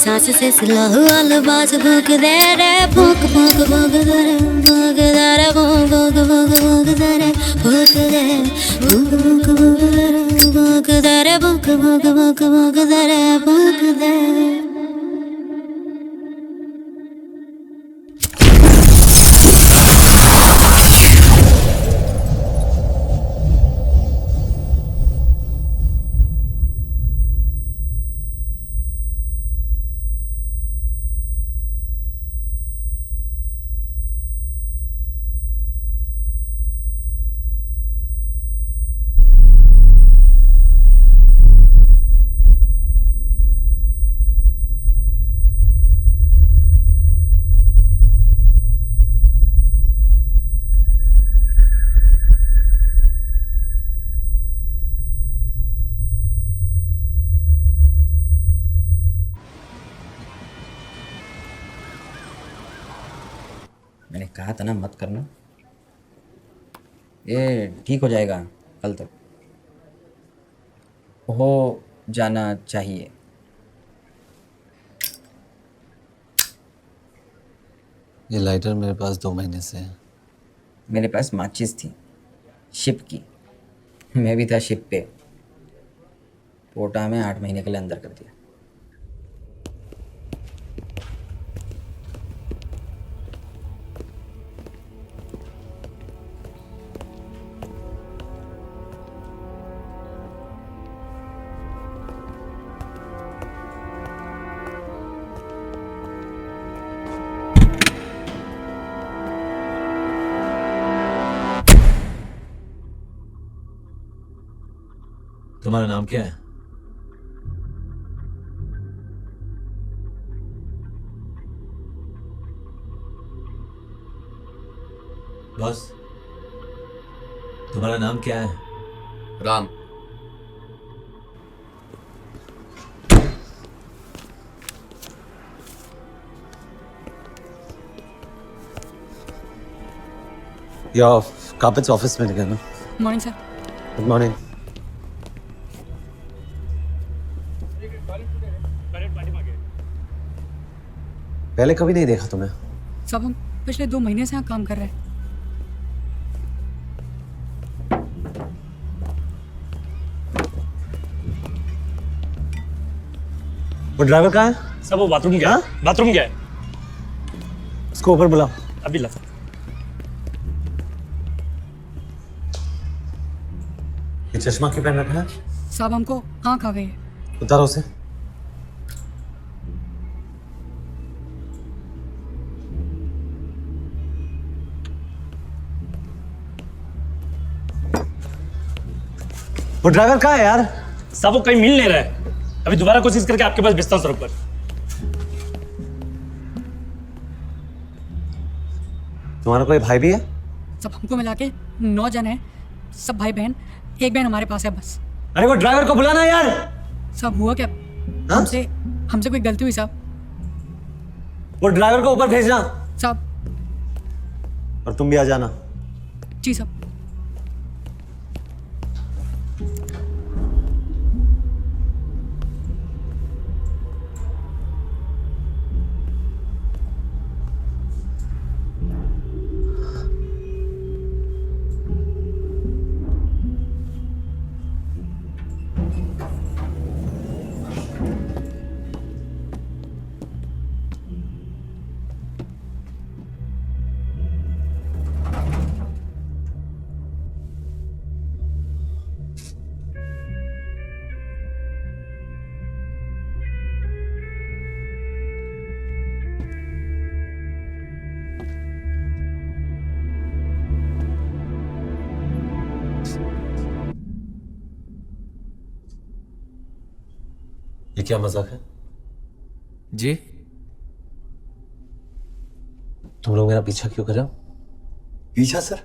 सांस से स्लो वाला बाज भूख दे रे भूख भूख भूख दे रे भूख दे रे भूख भूख भूख भूख दे रे भूख दे भूख भूख भूख दे रे भूख दे रे भूख भूख भूख भूख दे रे भूख दे। अरे कहा था ना मत करना, ये ठीक हो जाएगा कल तक, हो जाना चाहिए। ये लाइटर मेरे पास 2 महीने से है। मेरे पास माचिस थी शिप की, मैं भी था शिप पे, पोटा में 8 महीने के लिए अंदर कर दिया। तुम्हारा नाम क्या है? बॉस, तुम्हारा नाम क्या है? राम। या कार्पेट्स ऑफिस में गया ना। Morning sir. Good morning. पहले कभी नहीं देखा तुम्हें। सब हम पिछले 2 महीने से यहाँ काम कर रहे हैं। वो ड्राइवर कहाँ है? सब वो बाथरूम गया। बाथरूम गया है। उसको ऊपर बुलाओ। अभी ला। ये चश्मा क्यों पहन रखा है? साहब हमको आँख आ गई है। उतारो उसे। वो ड्राइवर कहाँ है यार? साहब वो कहीं मिल नहीं रहा है, अभी दोबारा कोशिश करके आपके पास भेजता हूं सर ऊपर। तुम्हारा कोई भाई भी है? सब हमको मिला के 9 जन है, सब भाई बहन, एक बहन हमारे पास है बस। अरे वो ड्राइवर को बुलाना यार। सब हुआ क्या? हमसे कोई गलती हुई साहब। वो ड्राइवर को ऊपर भेजना साहब। और तुम भी आ जाना। जी साहब। ये क्या मजाक है? जी तुम लोग मेरा पीछा क्यों कर रहे हो? पीछा सर?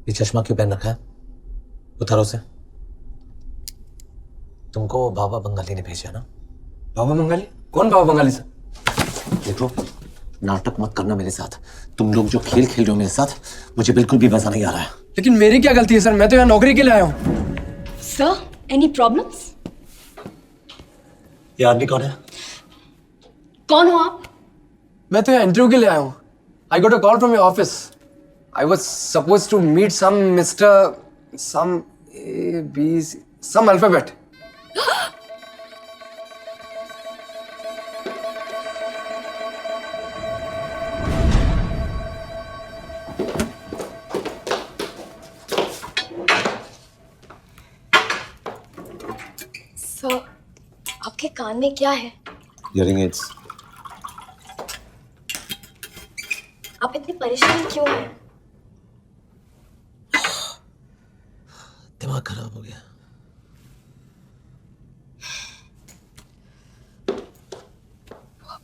ये चश्मा क्यों पहन रखा है? उतारो उसे। तुमको बाबा बंगाली ने भेजा ना? बाबा बंगाली? कौन बाबा बंगाली सर? देखो, नाटक मत करना मेरे साथ। तुम लोग जो खेल खेल रहे हो मेरे साथ, मुझे बिल्कुल भी मजा नहीं आ रहा है। लेकिन मेरी क्या गलती है सर? मैं तो यहाँ नौकरी के लिए आया हूँ। Sir, any problems? ये आदमी कौन है? कौन हो आप? मैं तो यहाँ इंटरव्यू के लिए आया हूँ। I got a call from your office. I was supposed to meet some Mr. some A, B, C, some alphabet. Sir, आपके कान में क्या है? Hearing aids. आप इतनी परेशान क्यों हैं? दिमाग खराब हो गया।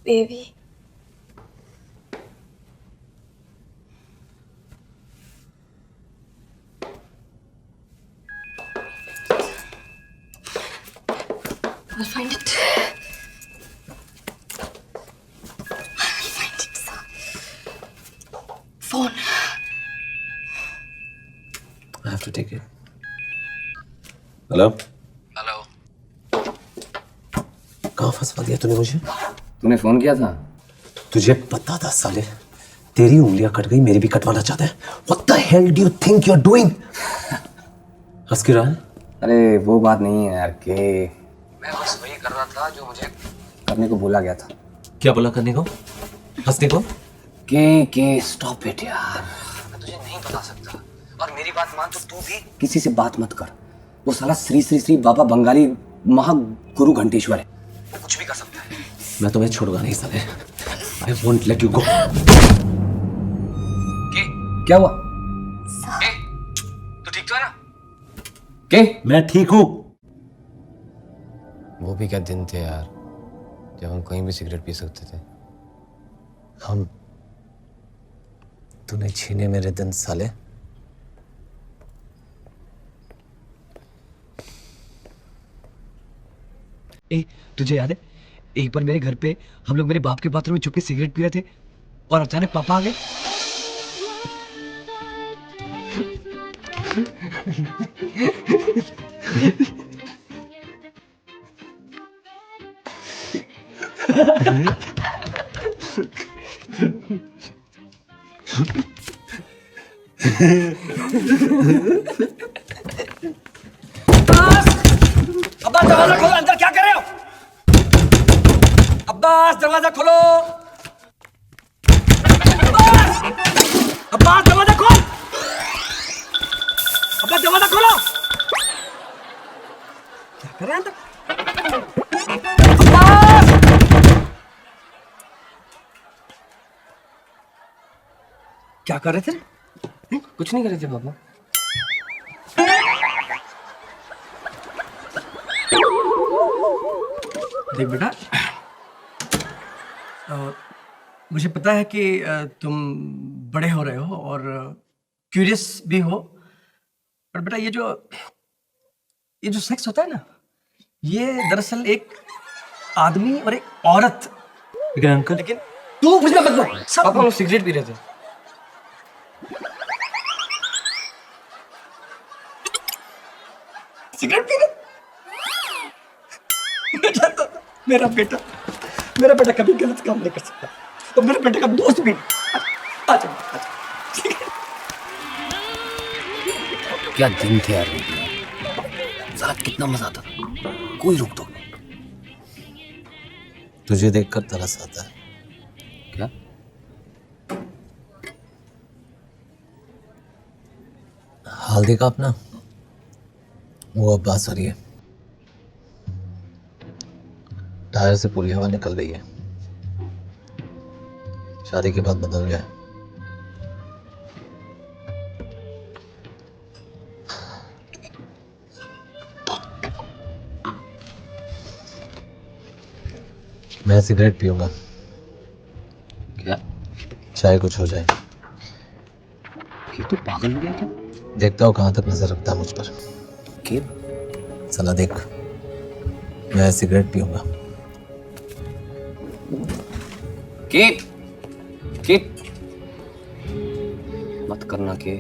Baby, I'll find it. I'll find it, sir. Hello कहाँ फंसवा दिया तूने मुझे? तूने फोन किया था? तुझे पता था साले, तेरी उंगलियां कट गई, मेरी भी कटवाना चाहता है। What the hell do you think you're doing? हंस क्यों रहा है? अरे वो बात नहीं है यार के मैं बस वही कर रहा था जो मुझे करने को बोला गया था। क्या बोला करने को? हंसने को? के स्टॉप इट यार, मैं तुझे नहीं बता सकता। और मेरी बात मान तो तू भी किसी से बात मत कर। वो साला श्री श्री श्री बाबा बंगाली महागुरु घंटेश्वर है, कुछ भी कर सकता है। मैं तुम्हें छोड़ूंगा नहीं साले। I won't let you go. क्या हुआ? तू ठीक तो है ना? के? मैं ठीक हूँ। वो भी क्या दिन थे यार जब हम कहीं भी सिगरेट पी सकते थे। हम तूने छीने मेरे दिन साले। ए तुझे याद है एक बार मेरे घर पे हम लोग मेरे बाप के बाथरूम में छुप के सिगरेट पी रहे थे और अचानक पापा आ गए। अब्बास दरवाजा खोलो, अंदर क्या कर रहे हो? अब्बास दरवाजा खोलो। अब्बास दरवाजा खोल। अब्बास दरवाजा खोलो। क्या कर रहे हैं अंदर? अब्बास! क्या कर रहे थे? कुछ नहीं कर रहे थे पापा। देख बेटा, मुझे पता है कि तुम बड़े हो रहे हो और क्यूरियस भी हो, पर बेटा ये जो सेक्स होता है ना, ये दरअसल एक आदमी और एक औरत। लेकिन अंकल, लेकिन तू कुछ ना बदलो। पापा लोग सिगरेट पी रहे थे। सिगरेट पी रहे? मैं जानता था मेरा बेटा कभी गलत काम नहीं कर सकता, तो मेरे बेटे का दोस्त भी। आ जाओ। क्या दिन थे यार, साला कितना मजा आता था, कोई रोक टोक नहीं। तुझे देखकर तरस आता है। क्या? हाल देखा अपना? वो अब्बास आ रही है, टायर से पूरी हवा निकल रही है। शादी के बाद बदल गया। मैं सिगरेट पीऊंगा। क्या? चाहे कुछ हो जाए। ये तो पागल हो गया क्या? देखता हूँ कहाँ तक नजर रखता है मुझ पर। क्या? साला देख, मैं सिगरेट पीऊंगा। कीप मत करना के।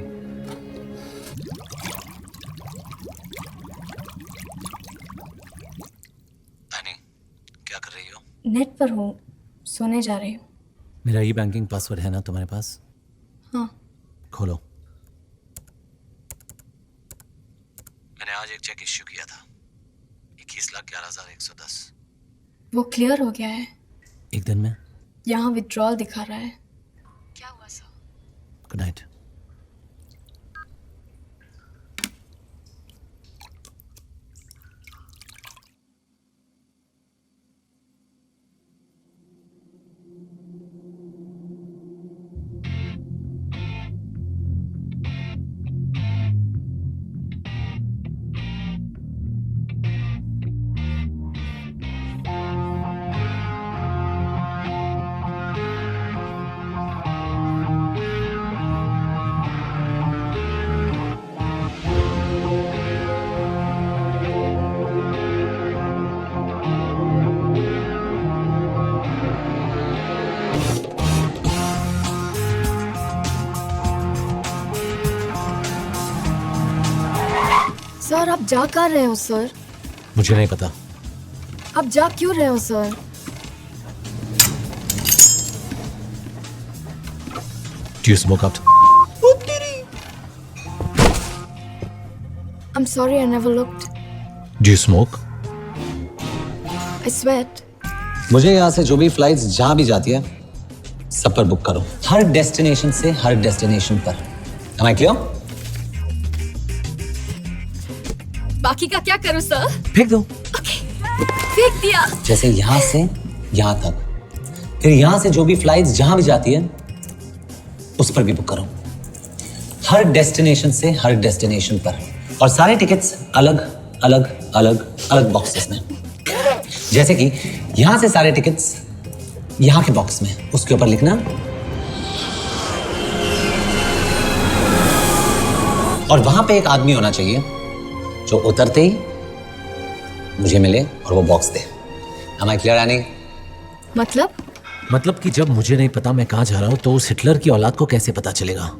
क्या कर रही हो? नेट पर हूँ, सोने जा रही हूँ। मेरा ई बैंकिंग पासवर्ड है ना तुम्हारे पास? हाँ। खोलो। मैंने आज एक चेक इश्यू किया था, 21,11,110। वो क्लियर हो गया है। एक दिन में? यहाँ विड्रॉल दिखा रहा है। क्या हुआ सर? Good night. सर आप जा कर रहे हो सर? मुझे नहीं पता। आप जा क्यों रहे हो sir? Do you smoke out? I'm sorry, I never looked. Do you smoke? I sweat. मुझे यहाँ से जो भी फ्लाइट्स जहाँ भी जाती है सब पर बुक करो, हर डेस्टिनेशन से हर डेस्टिनेशन पर। Am I clear? बाकी का क्या करूं सर? फेंक दो। फेंक दिया। जैसे यहाँ से यहाँ तक, फिर यहाँ से जो भी फ्लाइट्स जहाँ भी जाती है उस पर भी बुक करो, हर डेस्टिनेशन से हर डेस्टिनेशन पर, और सारे टिकट्स अलग अलग अलग अलग बॉक्सेस में। जैसे कि यहां से सारे टिकट्स यहां के बॉक्स में, उसके ऊपर लिखना और वहां पे एक आदमी होना चाहिए जो उतरते ही मुझे मिले और वो box they. Am I clear, Annie? मतलब कि जब मुझे नहीं पता मैं कहां जा रहा हूं तो उस हिटलर की औलाद को कैसे पता चलेगा?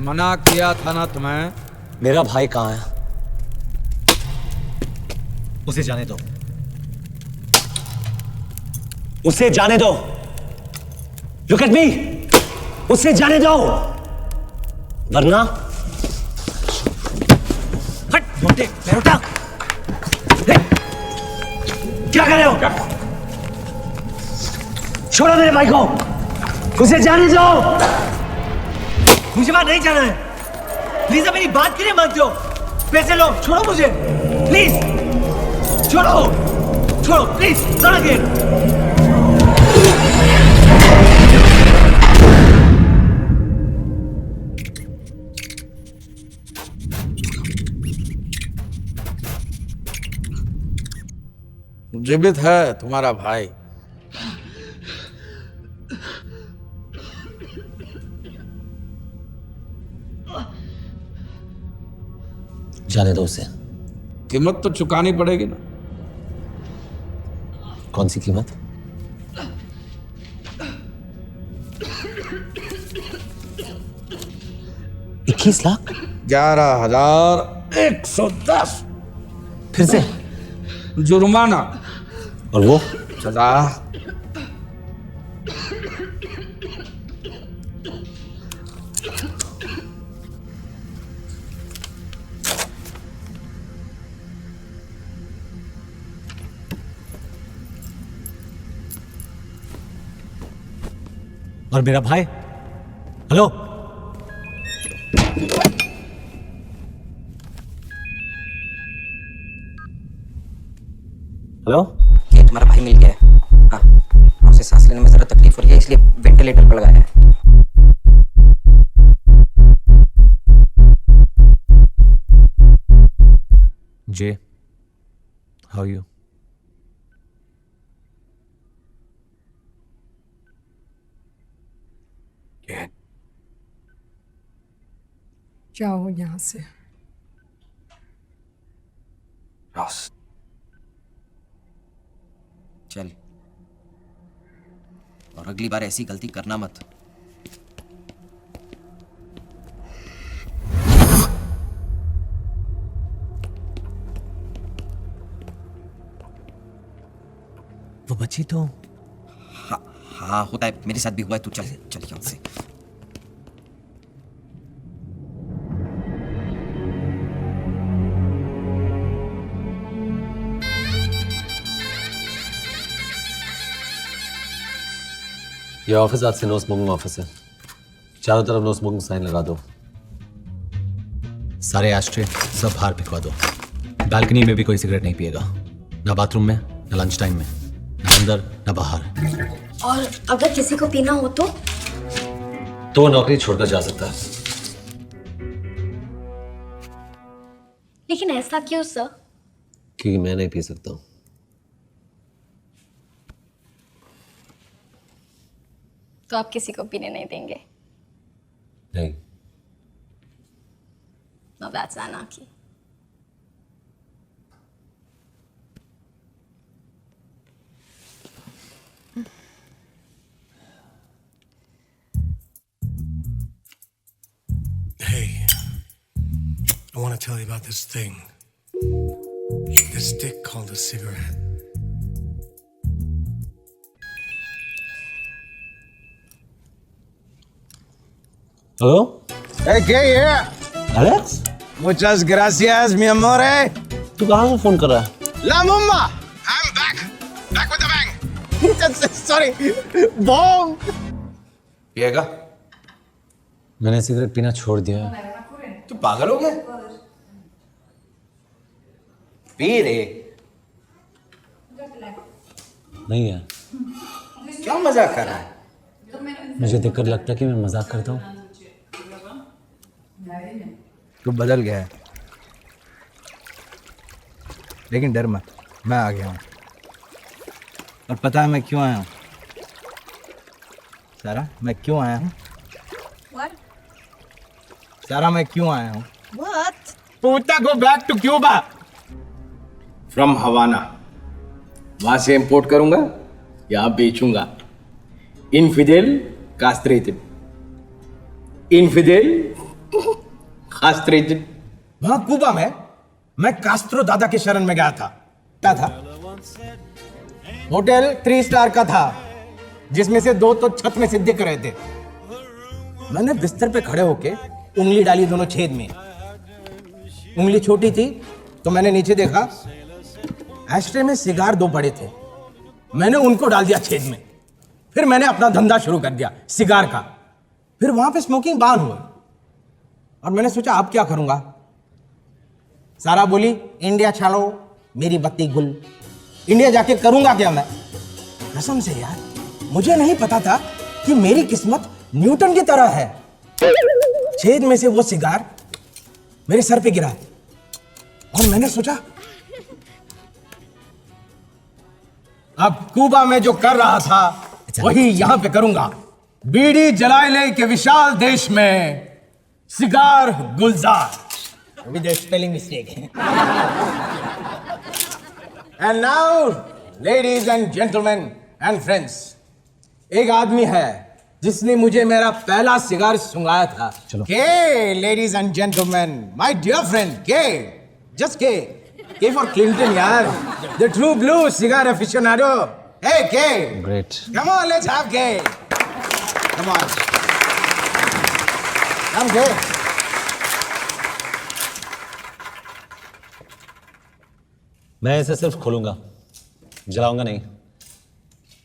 मना किया था ना तुम्हें। मेरा भाई कहाँ है? उसे जाने दो, उसे जाने दो। Look at me, उसे जाने दो, वरना हट मोटे बेरोटा। क्या कर रहे हो? छोड़ो मेरे भाई को, उसे जाने दो। मुझे बात नहीं जाना है। प्लीज, मेरी बात क्यों नहीं मानते हो? पैसे लो, छोड़ो मुझे प्लीज, छोड़ो छोड़ो प्लीज, not again। जीवित है तुम्हारा भाई? जाने दो उसे। कीमत तो चुकानी पड़ेगी ना। कौन सी कीमत? $21,00,000? 11,110। फिर से जुर्माना। और वो सजा। और मेरा भाई? हेलो, हेलो, ये तुम्हारा भाई मिल गया है। हाँ, उसे सांस लेने में जरा तकलीफ हो रही है, इसलिए वेंटिलेटर पर लगाया है। Jay, how are you? जाओ यहाँ से। रॉस, चल, और अगली बार ऐसी गलती करना मत। वो बच्ची तो हाँ होता है, मेरे साथ भी हुआ है। तू चल चल यहाँ से। ये ऑफिस आज से नो स्मोकिंग ऑफिस है। चारों तरफ नो स्मोकिंग साइन लगा दो। सारे एस्ट्रे सब बाहर फेंकवा दो। बालकनी में भी कोई सिगरेट नहीं पिएगा, ना बाथरूम में, ना लंच टाइम में, ना अंदर ना बाहर। और अगर किसी को पीना हो तो नौकरी छोड़कर जा सकता है। लेकिन ऐसा क्यों सर? क्योंकि मैं नहीं पी सकता हूँ। तो आप किसी को पीने नहीं देंगे? नहीं। No, that's anarchy. Hey, I want to tell you about this thing. This stick called a cigarette. Hello? Hey, ¿qué है? Alex? Muchas gracias, mi amore. तू कहाँ से फोन कर रहा है? La mumma, I'm back with the bang. Sorry, bong. पिएगा? मैंने cigarette पीना छोड़ दिया है। तू पागल हो गया? पी रे। नहीं है। क्या मजाक कर रहा है? मुझे देखकर लगता है कि मैं मजाक करता हूँ। तू बदल गया है, लेकिन डर मत, मैं आ गया हूँ। और पता है मैं क्यों आया हूँ? सारा, मैं क्यों आया हूँ? सारा, मैं क्यों आया हूँ? पूछता go back to Cuba from Havana. वहां से इंपोर्ट करूंगा या बेचूंगा। Infidel castrated, infidel castrated. वहां क्यूबा में मैं कास्ट्रो दादा के शरण में गया था। क्या था? होटल 3 स्टार का था, जिसमें से 2 तो छत में से दिख रहे थे। मैंने बिस्तर पे खड़े होके उंगली डाली दोनों छेद में। उंगली छोटी थी तो मैंने नीचे देखा, एस्ट्रे में सिगार 2 पड़े थे। मैंने उनको डाल दिया छेद में। फिर मैंने अपना धंधा शुरू कर दिया सिगार का। फिर वहां पे स्मोकिंग बैन हुआ और मैंने सोचा अब क्या करूंगा। सारा बोली, इंडिया छोड़ो मेरी बत्ती गुल। इंडिया जाके करूंगा क्या मैं? कसम से यार, मुझे नहीं पता था कि मेरी किस्मत न्यूटन की तरह है। छेद में से वो सिगार मेरे सर पे गिरा और मैंने सोचा अब क्यूबा में जो कर रहा था वही यहां पे करूंगा। बीड़ी जलाए ले के विशाल देश में cigar Gulzar with spelling mistake. And now ladies and gentleman and friends, एक आदमी है जिसने मुझे मेरा पहला सिगार सुंघाया था। के ladies and gentlemen, my dear friend Kay, just के फॉर क्लिंटन यार, the true blue cigar aficionado. Hey, Kay! Great. Come on, let's have Kay. Come on. Come, Kay. मैं इसे सिर्फ खोलूंगा, जलाऊंगा नहीं।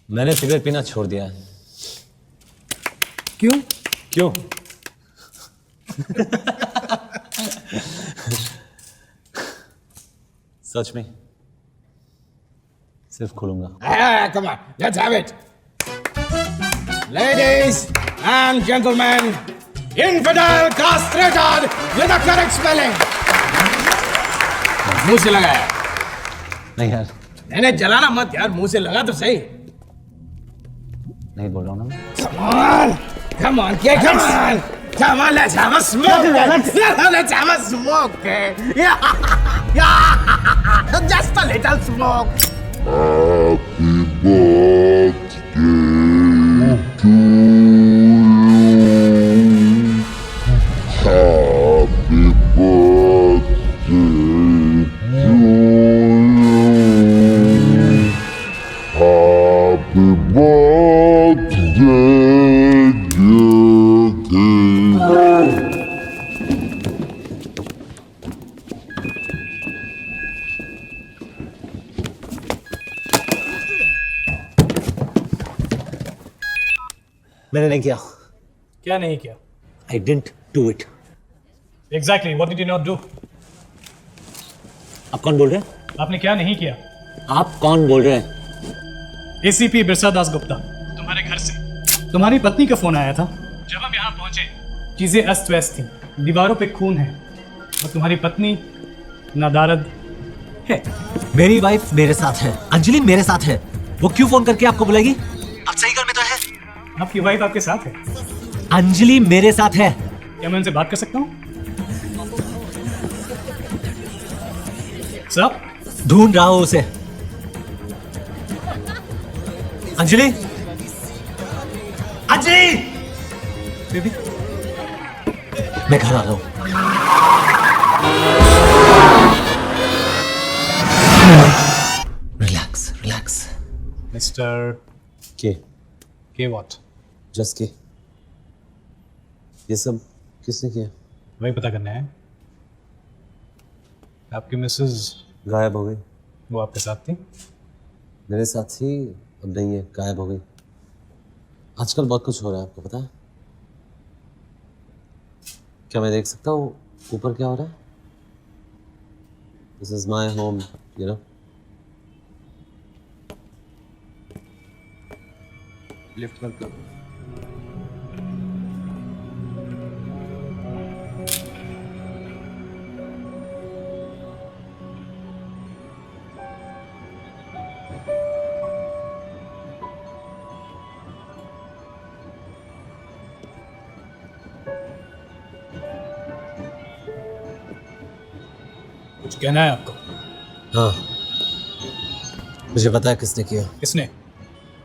मैंने सिगरेट पीना छोड़ दिया है। क्यों? क्यों? सच में सिर्फ खोलूंगा। Come on, let's have it. Ladies and gentlemen, infidel castrated with the correct spelling. मुंह से लगाया। नहीं यार, नहीं जलाना मत यार, मुंह से लगा तो सही। नहीं बोल रहा हूँ ना। Come on, come on, come on, let's have a smoke. Let's have a smoke. Yeah, just a little smoke. मैंने नहीं किया। क्या नहीं किया? I didn't do it. Exactly. What did you not do? आप कौन बोल रहे हैं? आपने क्या नहीं किया? आप कौन बोल रहे हैं? ACP बिरसा दास गुप्ता, तुम्हारे घर से तुम्हारी पत्नी का फोन आया था। जब हम यहाँ पहुंचे चीजें अस्त व्यस्त थी, दीवारों पे खून है और तुम्हारी पत्नी नादारद है। मेरी वाइफ मेरे साथ है, अंजलि मेरे साथ है। वो क्यों फोन करके आपको बुलाएगी? आप सही घर में तो है। आपकी वाइफ आपके साथ है। अंजलि मेरे साथ है। क्या मैं उनसे बात कर सकता हूँ? सब ढूंढ रहा हूं उसे। अंजलि, अंजलि, बेबी, मैं घर आ रहा हूं। Relax, relax. मिस्टर के व्हाट? जस्ट के। ये सब किसने किया? वही पता करना है। आपकी मिसेज गायब हो गई। वो आपके साथ थी? मेरे साथ ही, अब नहीं है, गायब हो गई। आजकल बहुत कुछ हो रहा है, आपको पता है? क्या मैं देख सकता हूँ ऊपर क्या हो रहा है? This is my home, you know. Lift कर दो। कुछ कहना है आपको? हाँ, मुझे पता है किसने किया। किसने?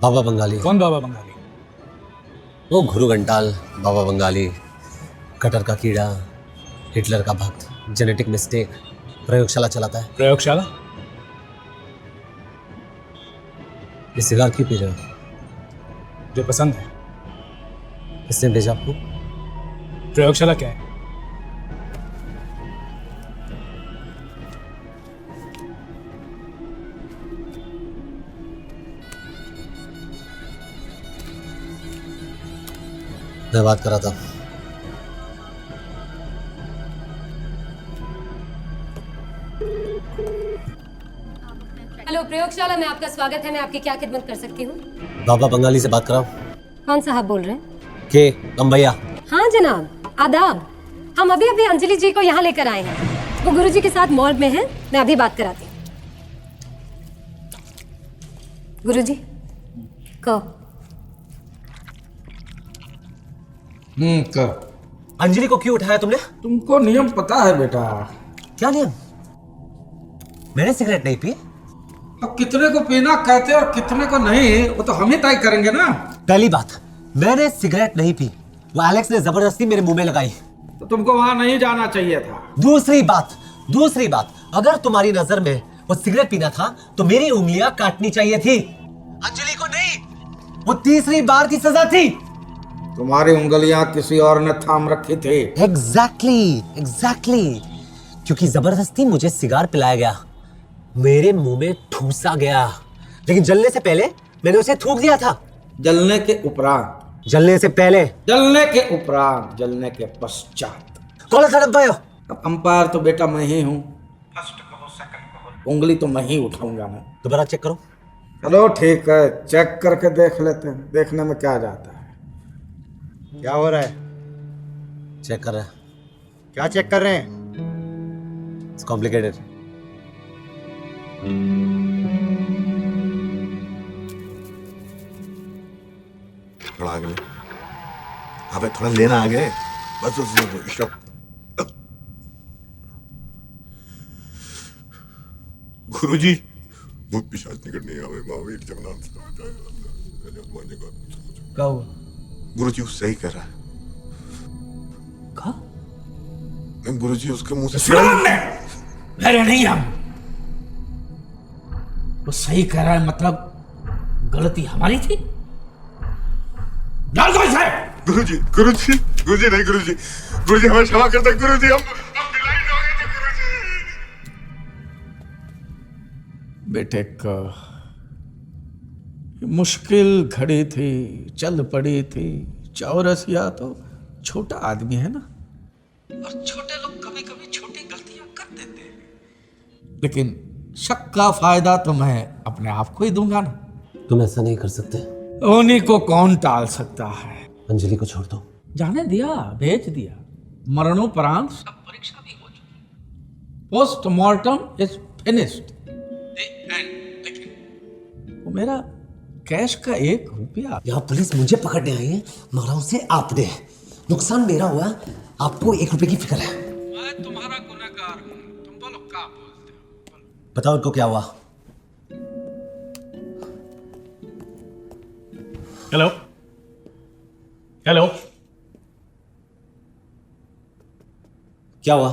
बाबा बंगाली। कौन बाबा बंगाली? वो गुरु घंटाल बाबा बंगाली, कटर का कीड़ा, हिटलर का भक्त, जेनेटिक मिस्टेक, प्रयोगशाला चलाता है। प्रयोगशाला? ये सिगार क्यों पी रहे हो? जो पसंद है। किसने भेजा आपको? प्रयोगशाला क्या है? मैं बात कर रहा था। हेलो प्रयोगशाला में आपका स्वागत है। मैं आपकी क्या खिदमत कर सकती हूँ? बाबा बंगाली से बात कराओ। कौन साहब बोल रहे हैं? के भैया। हाँ जनाब, आदाब। हम अभी अभी अंजलि जी को यहाँ लेकर आए हैं। वो गुरुजी के साथ मॉर्ग में हैं। मैं अभी बात कराती हूँ। गुरुजी कहो। कर। अंजलि को क्यों उठाया तुमने? तुमको नियम पता है बेटा। क्या नियम? मैंने सिगरेट नहीं पी। तो कितने को पीना कहते और कितने को नहीं, वो तो हम ही तय करेंगे ना। पहली बात, मैंने सिगरेट नहीं पी। वो एलेक्स ने जबरदस्ती मेरे मुंह में लगाई। तो तुमको वहां नहीं जाना चाहिए था। दूसरी बात, अगर तुम्हारी नजर में वो सिगरेट पीना था तो मेरी उंगलियां काटनी चाहिए थी, अंजलि को नहीं। वो तीसरी बार की सजा थी। तुम्हारी उंगलियां किसी और ने थाम रखी थी। एग्जैक्टली। क्योंकि जबरदस्ती मुझे सिगार पिलाया गया, मेरे मुंह में ठूसा गया, लेकिन जलने से पहले मैंने उसे थूक दिया था। जलने के उपरांत? जलने से पहले। जलने के उपरांत, जलने के पश्चात। कौन सा डब्बा है? अब अंपायर तो बेटा मैं ही हूँ। फर्स्ट कहो, सेकंड कहो, उंगली तो मैं ही उठाऊंगा ना। दोबारा चेक करो। चलो ठीक है, चेक करके देख लेते हैं। देखने में क्या जाता है। क्या हो रहा है? चेक कर रहा है। क्या चेक कर रहे हैं? It's complicated. थोड़ा आगे ले। अबे थोड़ा लेना आगे, बस स्टॉप। गुरुजी वो पिशाच निकलने आवे महावीर जगन्नाथ। क्या हुआ? गुरुजी वो सही कह रहा है। कहा? नहीं गुरुजी उसके मुंह से मेरे नहीं हम। वो सही कह रहा है मतलब गलती हमारी थी। डाल दो इसे। गुरुजी गुरुजी गुरुजी नहीं गुरुजी, गुरुजी हमें क्षमा कर दे गुरुजी, हम ब्लाइंड हो गए थे गुरुजी। बेटे का मुश्किल घड़ी थी, चल पड़ी थी। चौरसिया तो छोटा आदमी है ना, और छोटे लोग कभी कभी छोटी गलतियां कर देते हैं। लेकिन शक का फायदा तो मैं अपने आप को ही दूंगा ना। तुम ऐसा नहीं कर सकते। उन्हीं को कौन टाल सकता है? अंजलि को छोड़ दो। जाने दिया, भेज दिया। मरणोपरांत सब परीक्षा भी हो चुकी। Postmortem is finished. लेकिन वो मेरा कैश का 1 रुपया। यहाँ पुलिस मुझे पकड़ने आई है, मारा उसे आपने। नुकसान मेरा हुआ, आपको 1 रुपए की फिक्र है। मैं तुम्हारा गुनहगार हूँ, तुम बोलो क्या बोलते हो? बताओ इनको क्या हुआ। हेलो हेलो, क्या हुआ?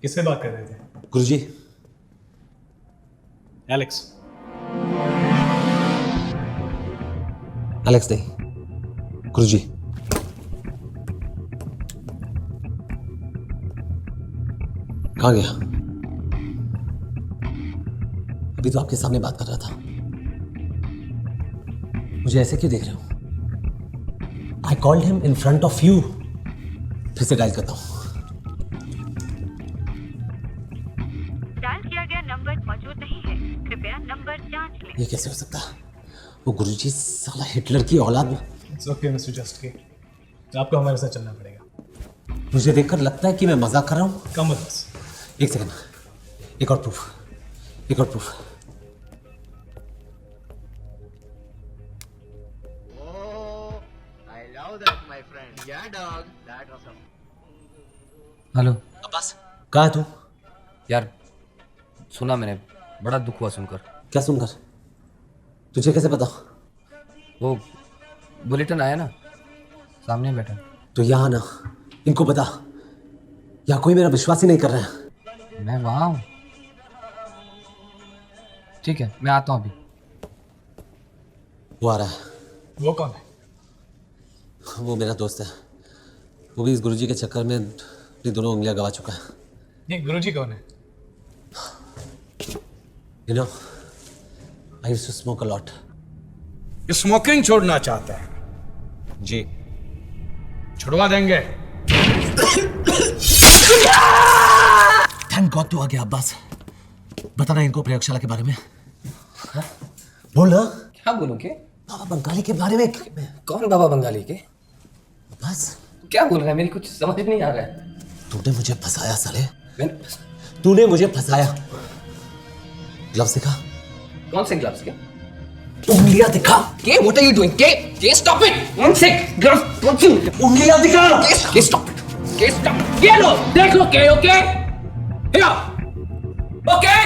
किससे बात कर रहे थे? गुरुजी। एलेक्स। एलेक्स नहीं, गुरुजी। कहाँ गया? अभी तो आपके सामने बात कर रहा था। मुझे ऐसे क्यों देख रहे हो? I called him in front of you. फिर से डायल करता हूं। डायल किया गया नंबर मौजूद नहीं है, कृपया नंबर जांच लें। ये कैसे हो सकता है? वो गुरुजी साला हिटलर की औलाद। इट्स ओके मिस्टर जस्ट के, आपको हमारे साथ चलना पड़ेगा। मुझे देखकर लगता है कि मैं मजाक कर रहा हूं। कम बस 1 सेकंड, एक और प्रूफ, एक और प्रूफ। हेलो अब्बास, कहाँ है तू? यार सुना मैंने, बड़ा दुख हुआ सुनकर। क्या सुनकर? तुझे कैसे पता? वो बुलेटिन आया ना, सामने बैठा। तो यहाँ ना, इनको बता। यहाँ कोई मेरा विश्वास ही नहीं कर रहा है। मैं वहाँ हूँ। ठीक है, मैं आता हूँ अभी। वो आ रहा है। वो कौन है? वो मेरा दोस्त है। वो भी इस गुरुजी के चक्कर में अपनी दोनों उंगलियां गवा चुका है। ये गुरुजी कौन है? You know, I used to smoke a lot. Smoking छोड़ना चाहता है? जी। छुड़वा देंगे। थैंक गॉड तू आ गया अब्बास। बताना इनको प्रयोगशाला के बारे में। हाँ? बोल ना। क्या बोलूं के? बाबा बंगाली के बारे में। कौन बाबा बंगाली के? बस क्या बोल रहा है? मेरी कुछ समझ नहीं आ रहा है। तूने मुझे फंसाया साले। तूने मुझे फंसाया। ग्लव्स दिखा। कौन से ग्लव्स के? उंगलियां दिखा। के व्हाट आर यू डूइंग? के stop it. One sec. Gloves कौन सी? उंगलियां दिखा। के स्टॉप इट। के स्टॉप। ये लो, देखो के ओके? हियर। ओके?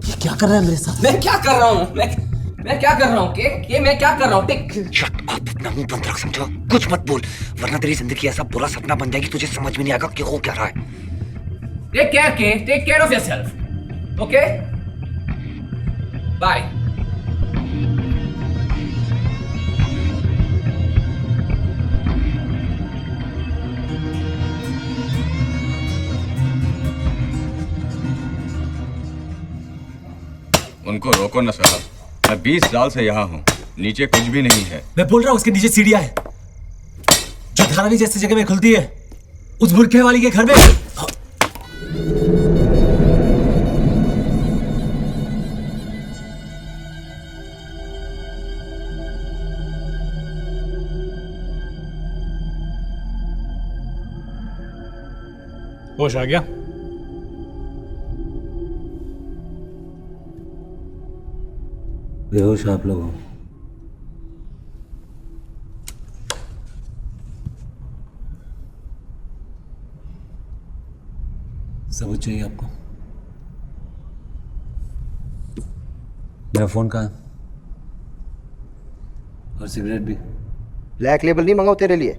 ये क्या कर रहा है मेरे साथ? मैं क्या कर रहा हूँ? मैं क्या कर रहा हूँ? के मैं क्या कर रहा हूँ? टिक। शट अप, अपना मुंह बंद रख, समझो? कुछ मत बोल, वरना तेरी जिंदगी ऐसा बुरा सपना बन जाएगी तुझे समझ में नहीं आएगा कि हो क्या रहा है। टेक केयर के, take care of yourself. Okay? Bye. उनको रोको ना साहब, मैं 20 साल से यहाँ हूँ, नीचे कुछ भी नहीं है। मैं बोल रहा हूँ उसके नीचे सीढ़ियाँ है, जो धारावी जैसी जगह में खुलती है, उस बुरखे वाली के घर में। होश आ गया? बेहोश आप लोग हो। सबूत चाहिए आपको? मेरा फोन कहाँ है? और सिगरेट भी? ब्लैक लेबल नहीं मंगाओ तेरे लिए।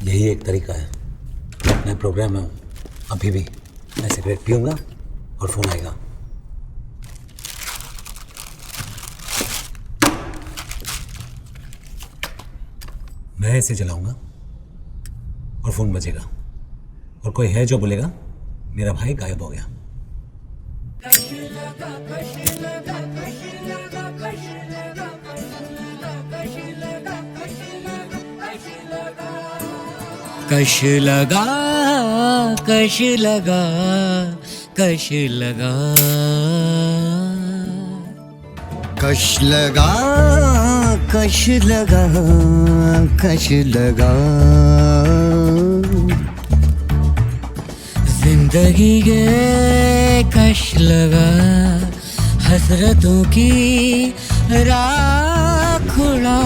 यही एक तरीका है। मैं प्रोग्राम में हूँ अभी भी। मैं सिगरेट पीऊंगा और फोन आएगा। मैं इसे जलाऊंगा और फोन बजेगा और कोई है जो बोलेगा मेरा भाई गायब हो गया। कश लगा कश लगा कश लगा कश लगा कश लगा कश लगा जिंदगी के कश लगा हसरतों की राख उड़ा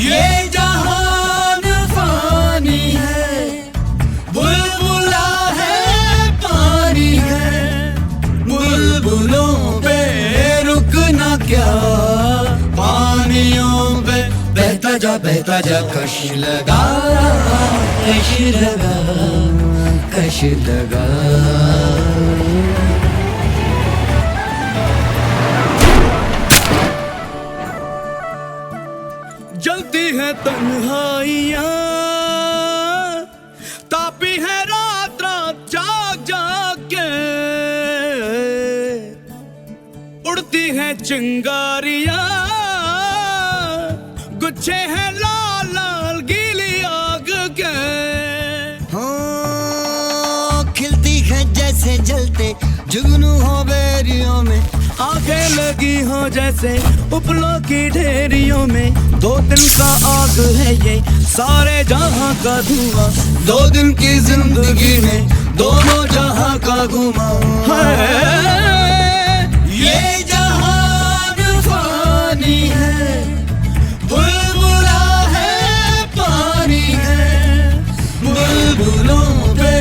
ये जहान फानी है बुलबुला है पानी है बुलबुलों पे रुकना क्या पानियों पे बहता जा कश लगा कश लगा कश लगा जलती है तन्हाइयाँ तापी है रात रात जाग जाग के उड़ती है चिंगारियाँ गुच्छे हैं लाल लाल गीली आग के हाँ खिलती है जैसे जलते जुगनू हो बेरियों में आंखें लगी हो जैसे उपलों की ढेरियों में दो दिन का आग है ये सारे जहां का धुआं दो दिन की जिंदगी में दोनों जहां का घुमाऊं ये जहान फानी है बुलबुला है पानी है बुलबुलों पे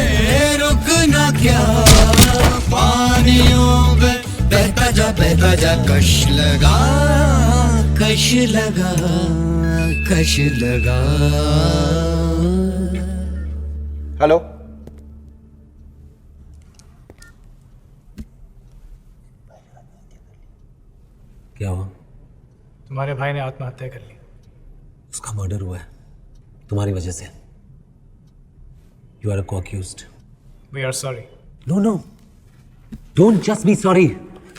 रुकना क्या पानियों पे बहता जा कश लगा कश लगा कश लगा। हेलो क्या हुआ? तुम्हारे भाई ने आत्महत्या कर ली। उसका मर्डर हुआ है तुम्हारी वजह से। You are co-accused. We are sorry. No. Don't just be sorry.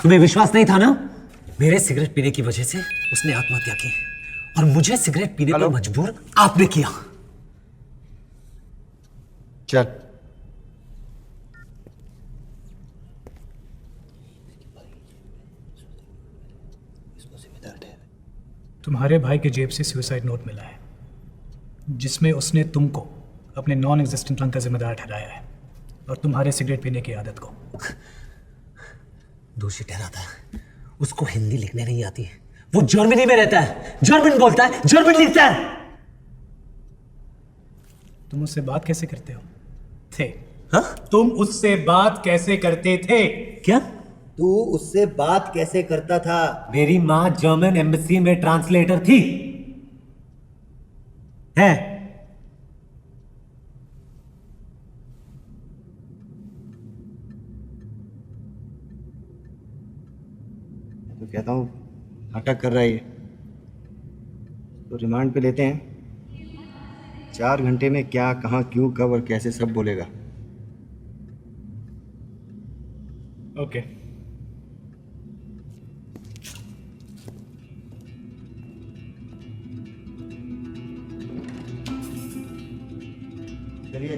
तुम्हें विश्वास नहीं था ना? मेरे सिगरेट पीने की वजह से उसने आत्महत्या की और मुझे सिगरेट पीने पर मजबूर आपने किया। चल तुम्हारे भाई के जेब से सुसाइड नोट मिला है जिसमें उसने तुमको अपने नॉन एग्जिस्टेंट रंग का जिम्मेदार ठहराया है और तुम्हारे सिगरेट पीने की आदत को दोषी ठहराता है। उसको हिंदी लिखने नहीं आती। वो जर्मनी में रहता है, जर्मन बोलता है, जर्मन लिखता है। तुम उससे बात कैसे करते हो थे? हाँ? तुम उससे बात कैसे करते थे? क्या? तू उससे बात कैसे करता था? मेरी माँ जर्मन एम्बेसी में ट्रांसलेटर थी। है? तो कहता हूँ नाटक कर रहा है ये, तो रिमांड पे लेते हैं। 4 घंटे में क्या कहाँ क्यों कब और कैसे सब बोलेगा। ओके चलिए।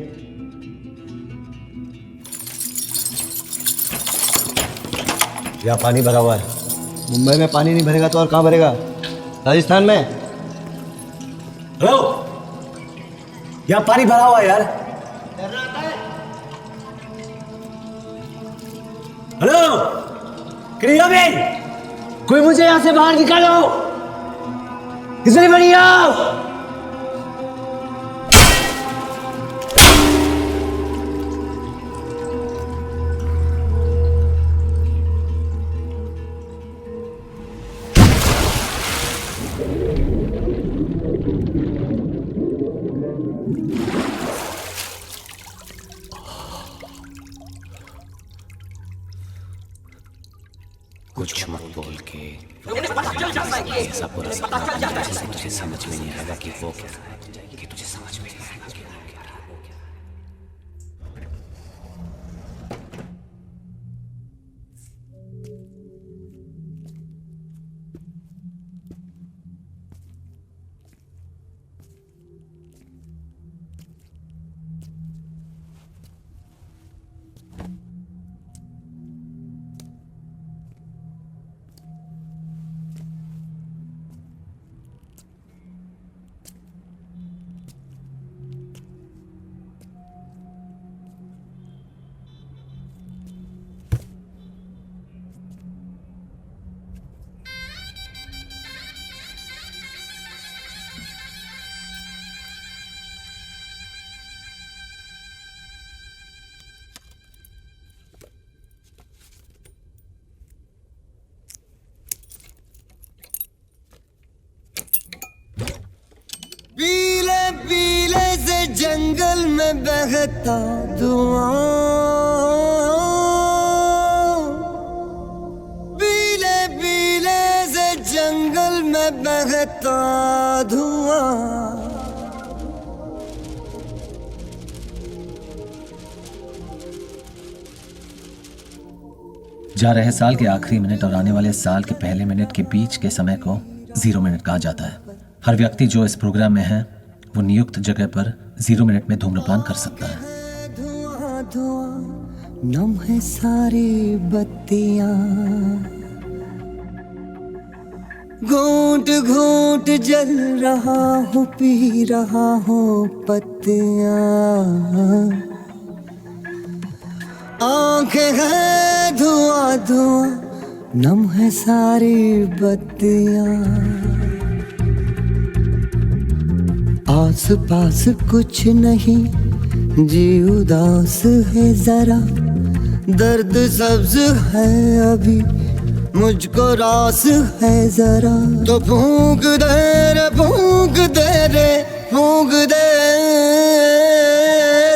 यहाँ पानी भरा हुआ है। मुंबई में पानी नहीं भरेगा तो और कहाँ भरेगा? राजस्थान में। हेलो, यहाँ पानी भरा हुआ है यार। हेलो, क्रियोबिन, कोई मुझे यहाँ से बाहर निकालो। किसने बढ़िया? कुछ मत बोल के ऐसा पूरा जैसे तुझे समझ में नहीं आएगा कि वो क्या है, कि तुझे समझ में नहीं आएगा कि वो क्या है। पीले पीले से जंगल में बहता धुआं, पीले पीले से जंगल में बहता धुआं। जा रहे साल के आखिरी मिनट और आने वाले साल के पहले मिनट के बीच के समय को 0 मिनट कहा जाता है। हर व्यक्ति जो इस प्रोग्राम में है वो नियुक्त जगह पर 0 मिनट में धूम्रपान कर सकता है। धुआं धुआं नम है सारी बत्तियां, घूंट घूंट जल रहा हूँ, पी रहा हूँ पत्तियां। आंखें हैं धुआं धुआं नम है सारी बत्तियां। आस पास कुछ नहीं, जी उदास है जरा, दर्द सब्ज है अभी, मुझको रास है जरा। तो फूंक दे रे, फूंक दे रे, फूंक दे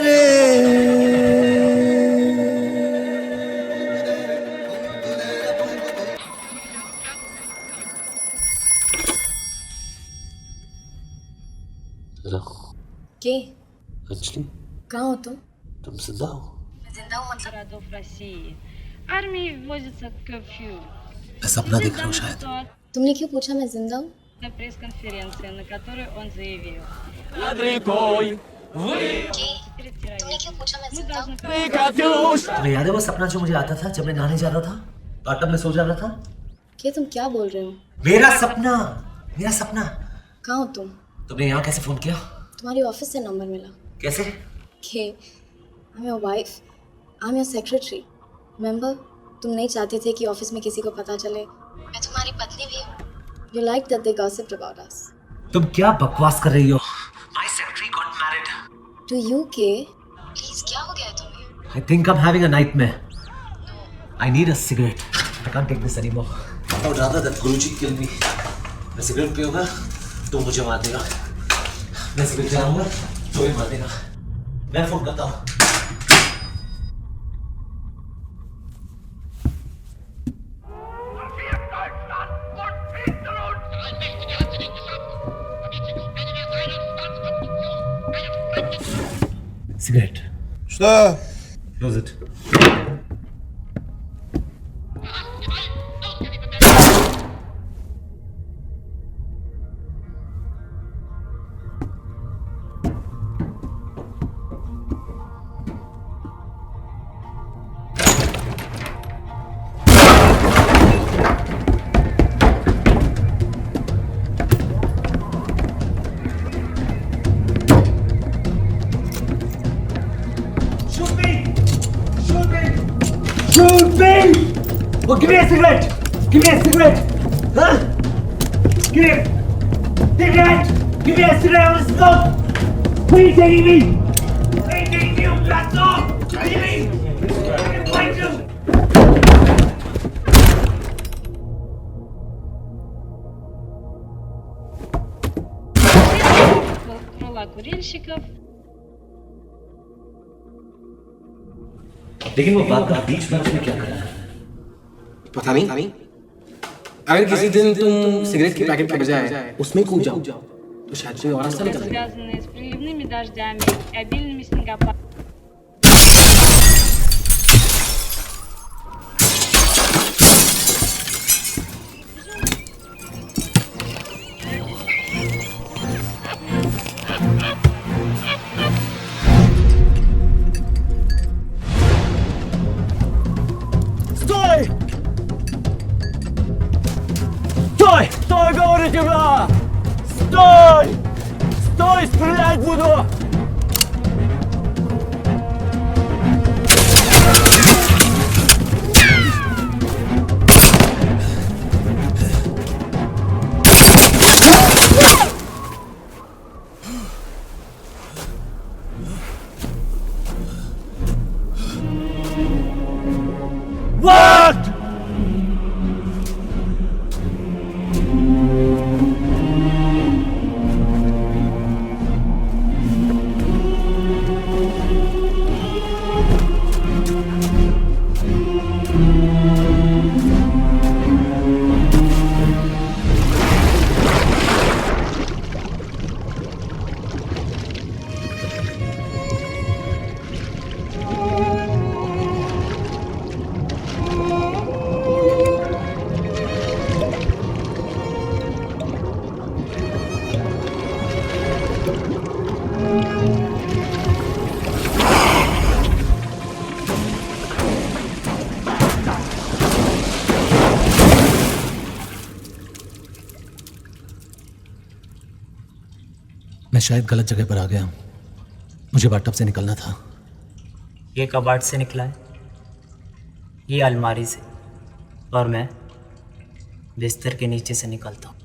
रे। के अंजलि, कहाँ हो तुम? तुम जिंदा हो? जिंदा हूँ मतलब? Армии вводится curfew. मैं सपना देख रहा हूँ शायद। तुमने क्यों पूछा मैं जिंदा हूँ? На пресс-конференции, на которой он заявил. तुमने क्यों पूछा मैं जिंदा हूँ? तुम्हें याद है वो सपना जो मुझे आता था जब मैं नहाने जा रहा था, बाथटब में सो जा रहा था? के तुम क्या बोल रहे हो? मेरा सपना, मेरा सपना। कहाँ हो तुम? तुमने यहाँ कैसे फोन किया? तुम्हारी ऑफिस से नंबर मिला। कैसे? के I am your wife, I am your secretary. Remember, तुम नहीं चाहते थे कि ऑफिस में किसी को पता चले मैं तुम्हारी पत्नी भी हूँ। You like that they gossiped about us. तुम क्या बकवास कर रही हो? My secretary got married. To you Kay? Please क्या हो गया है तुम्हें? I think I am having a nightmare. I need a cigarette. I can't take this anymore. I would rather that Guruji kill me. मैं सिगरेट पीऊंगा तो मुझे मार देगा, मैं सिगरेट जलाऊंगा तो भी मार देगा। मैं फोन करता हूँ। Cigarette. Sir. Close it. Shoot me! Shoot Oh, give me a cigarette! Give me a cigarette! Huh? Give me a cigarette! Give me a cigarette, I want to smoke! Where are you taking me? Where are you taking me, you bastard? Leave me! I'm going to... Крыла курильщиков. लेकिन वो बात बीच में क्या करा? पता नहीं। अगर किसी दिन तुम सिगरेट के पैकेट के बजाय उसमें कूद जाओ तो शायद कोई और रास्ता निकल जाए। Связанные с приливными дождями и обильными снегопадами. Стой! Стой! Стой, говорю тебе! Стой! Стой, стрелять буду! What? मैं शायद गलत जगह पर आ गया हूँ। मुझे बाथटब से निकलना था। ये कबाड़ से निकला है, ये अलमारी से, और मैं बिस्तर के नीचे से निकलता हूँ।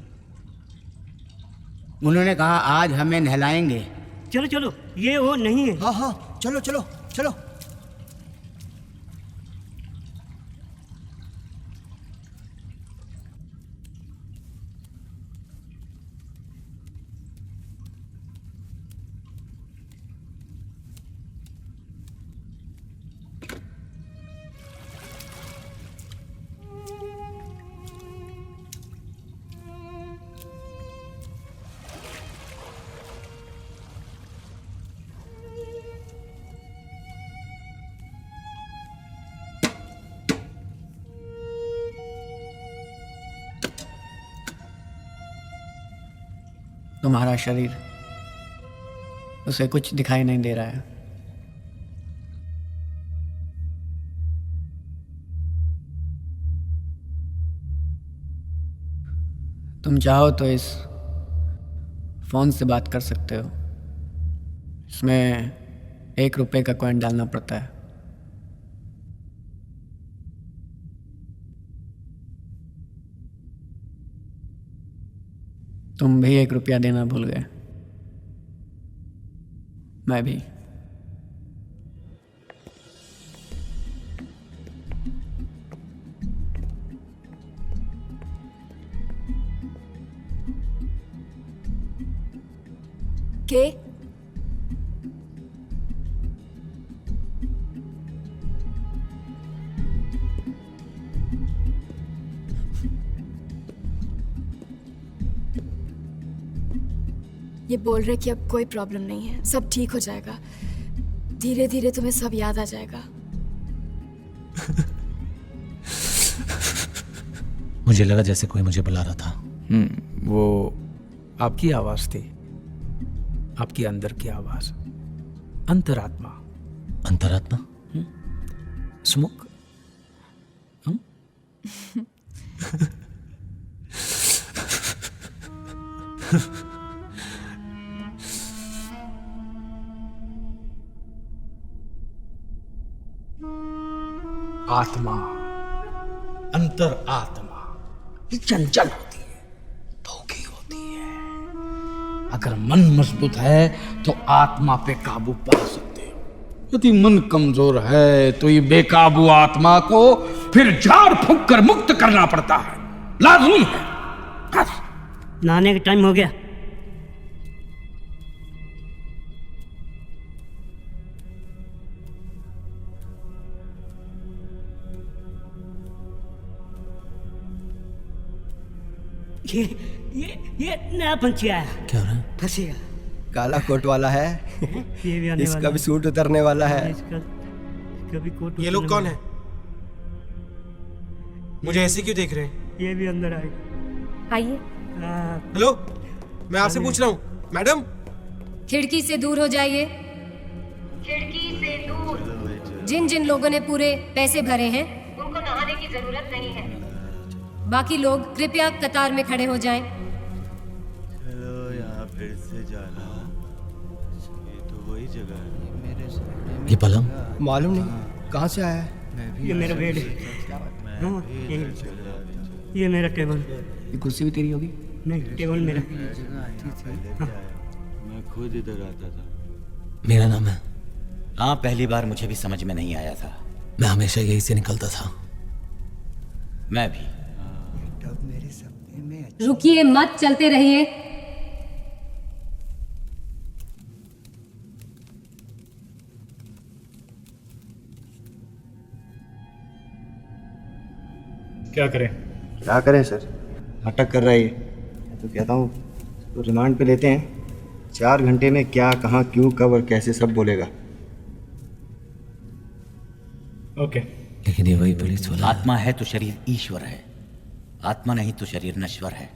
उन्होंने कहा आज हमें नहलाएंगे। चलो चलो, ये वो नहीं है। हाँ हाँ, चलो चलो चलो। तुम्हारा शरीर, उसे कुछ दिखाई नहीं दे रहा है। तुम चाहो तो इस फोन से बात कर सकते हो। इसमें 1 रुपए का कॉइन डालना पड़ता है। तुम भी 1 रुपया देना भूल गए, मैं भी। के ये बोल रहे कि अब कोई प्रॉब्लम नहीं है, सब ठीक हो जाएगा। धीरे धीरे तुम्हें सब याद आ जाएगा। मुझे लगा जैसे कोई मुझे बुला रहा था। वो आपकी आवाज थी, आपकी अंदर की आवाज, अंतरात्मा। अंतरात्मा? स्मोक। आत्मा, अंतर आत्मा ये चंचल होती है, भूखी होती है। अगर मन मजबूत है तो आत्मा पे काबू पा सकते हो। यदि मन कमजोर है तो ये बेकाबू आत्मा को फिर झाड़ फूंक कर मुक्त करना पड़ता है, लाजमी है। नहाने का टाइम हो गया। ये नया पंछी आया। क्या हो रहा है? फंसेगा। काला कोट वाला है, ये भी आने इसका वाला भी सूट उतरने वाला है। इसका भी कोट। ये लोग कौन है? मुझे ऐसे क्यों देख रहे हैं? ये भी अंदर आएगा। आइए। हेलो, मैं आपसे पूछ रहा हूँ मैडम। खिड़की से दूर हो जाइए। खिड़की से दूर। जिन जिन लोगों ने पूरे पैसे भरे हैं उनको नहाने की जरूरत नहीं है। बाकी लोग कृपया कतार में खड़े हो जाएं। चलो यहाँ फिर से जाना, ये तो वही जगह है। मेरे ये पलंग मालूम नहीं कहाँ से आया है। ये मेरा बेड है। हाँ, ये मेरा टेबल। ये कुर्सी भी तेरी होगी? नहीं, टेबल मेरा। मैं खुद इधर आता था। मेरा नाम है। हाँ, पहली बार मुझे भी समझ में नहीं आया था। मैं हमेशा यही से निकलता था। मैं भी। रुकिए मत, चलते रहिए। क्या करें? क्या करें सर, नाटक कर रहा है ये। मैं तो कहता हूँ तो रिमांड पे लेते हैं। 4 घंटे में क्या, कहाँ, क्यों, कब और कैसे सब बोलेगा। ओके। लेकिन ये वही पुलिस वाला आत्मा है तो शरीर ईश्वर है, आत्मा नहीं तो शरीर नश्वर है।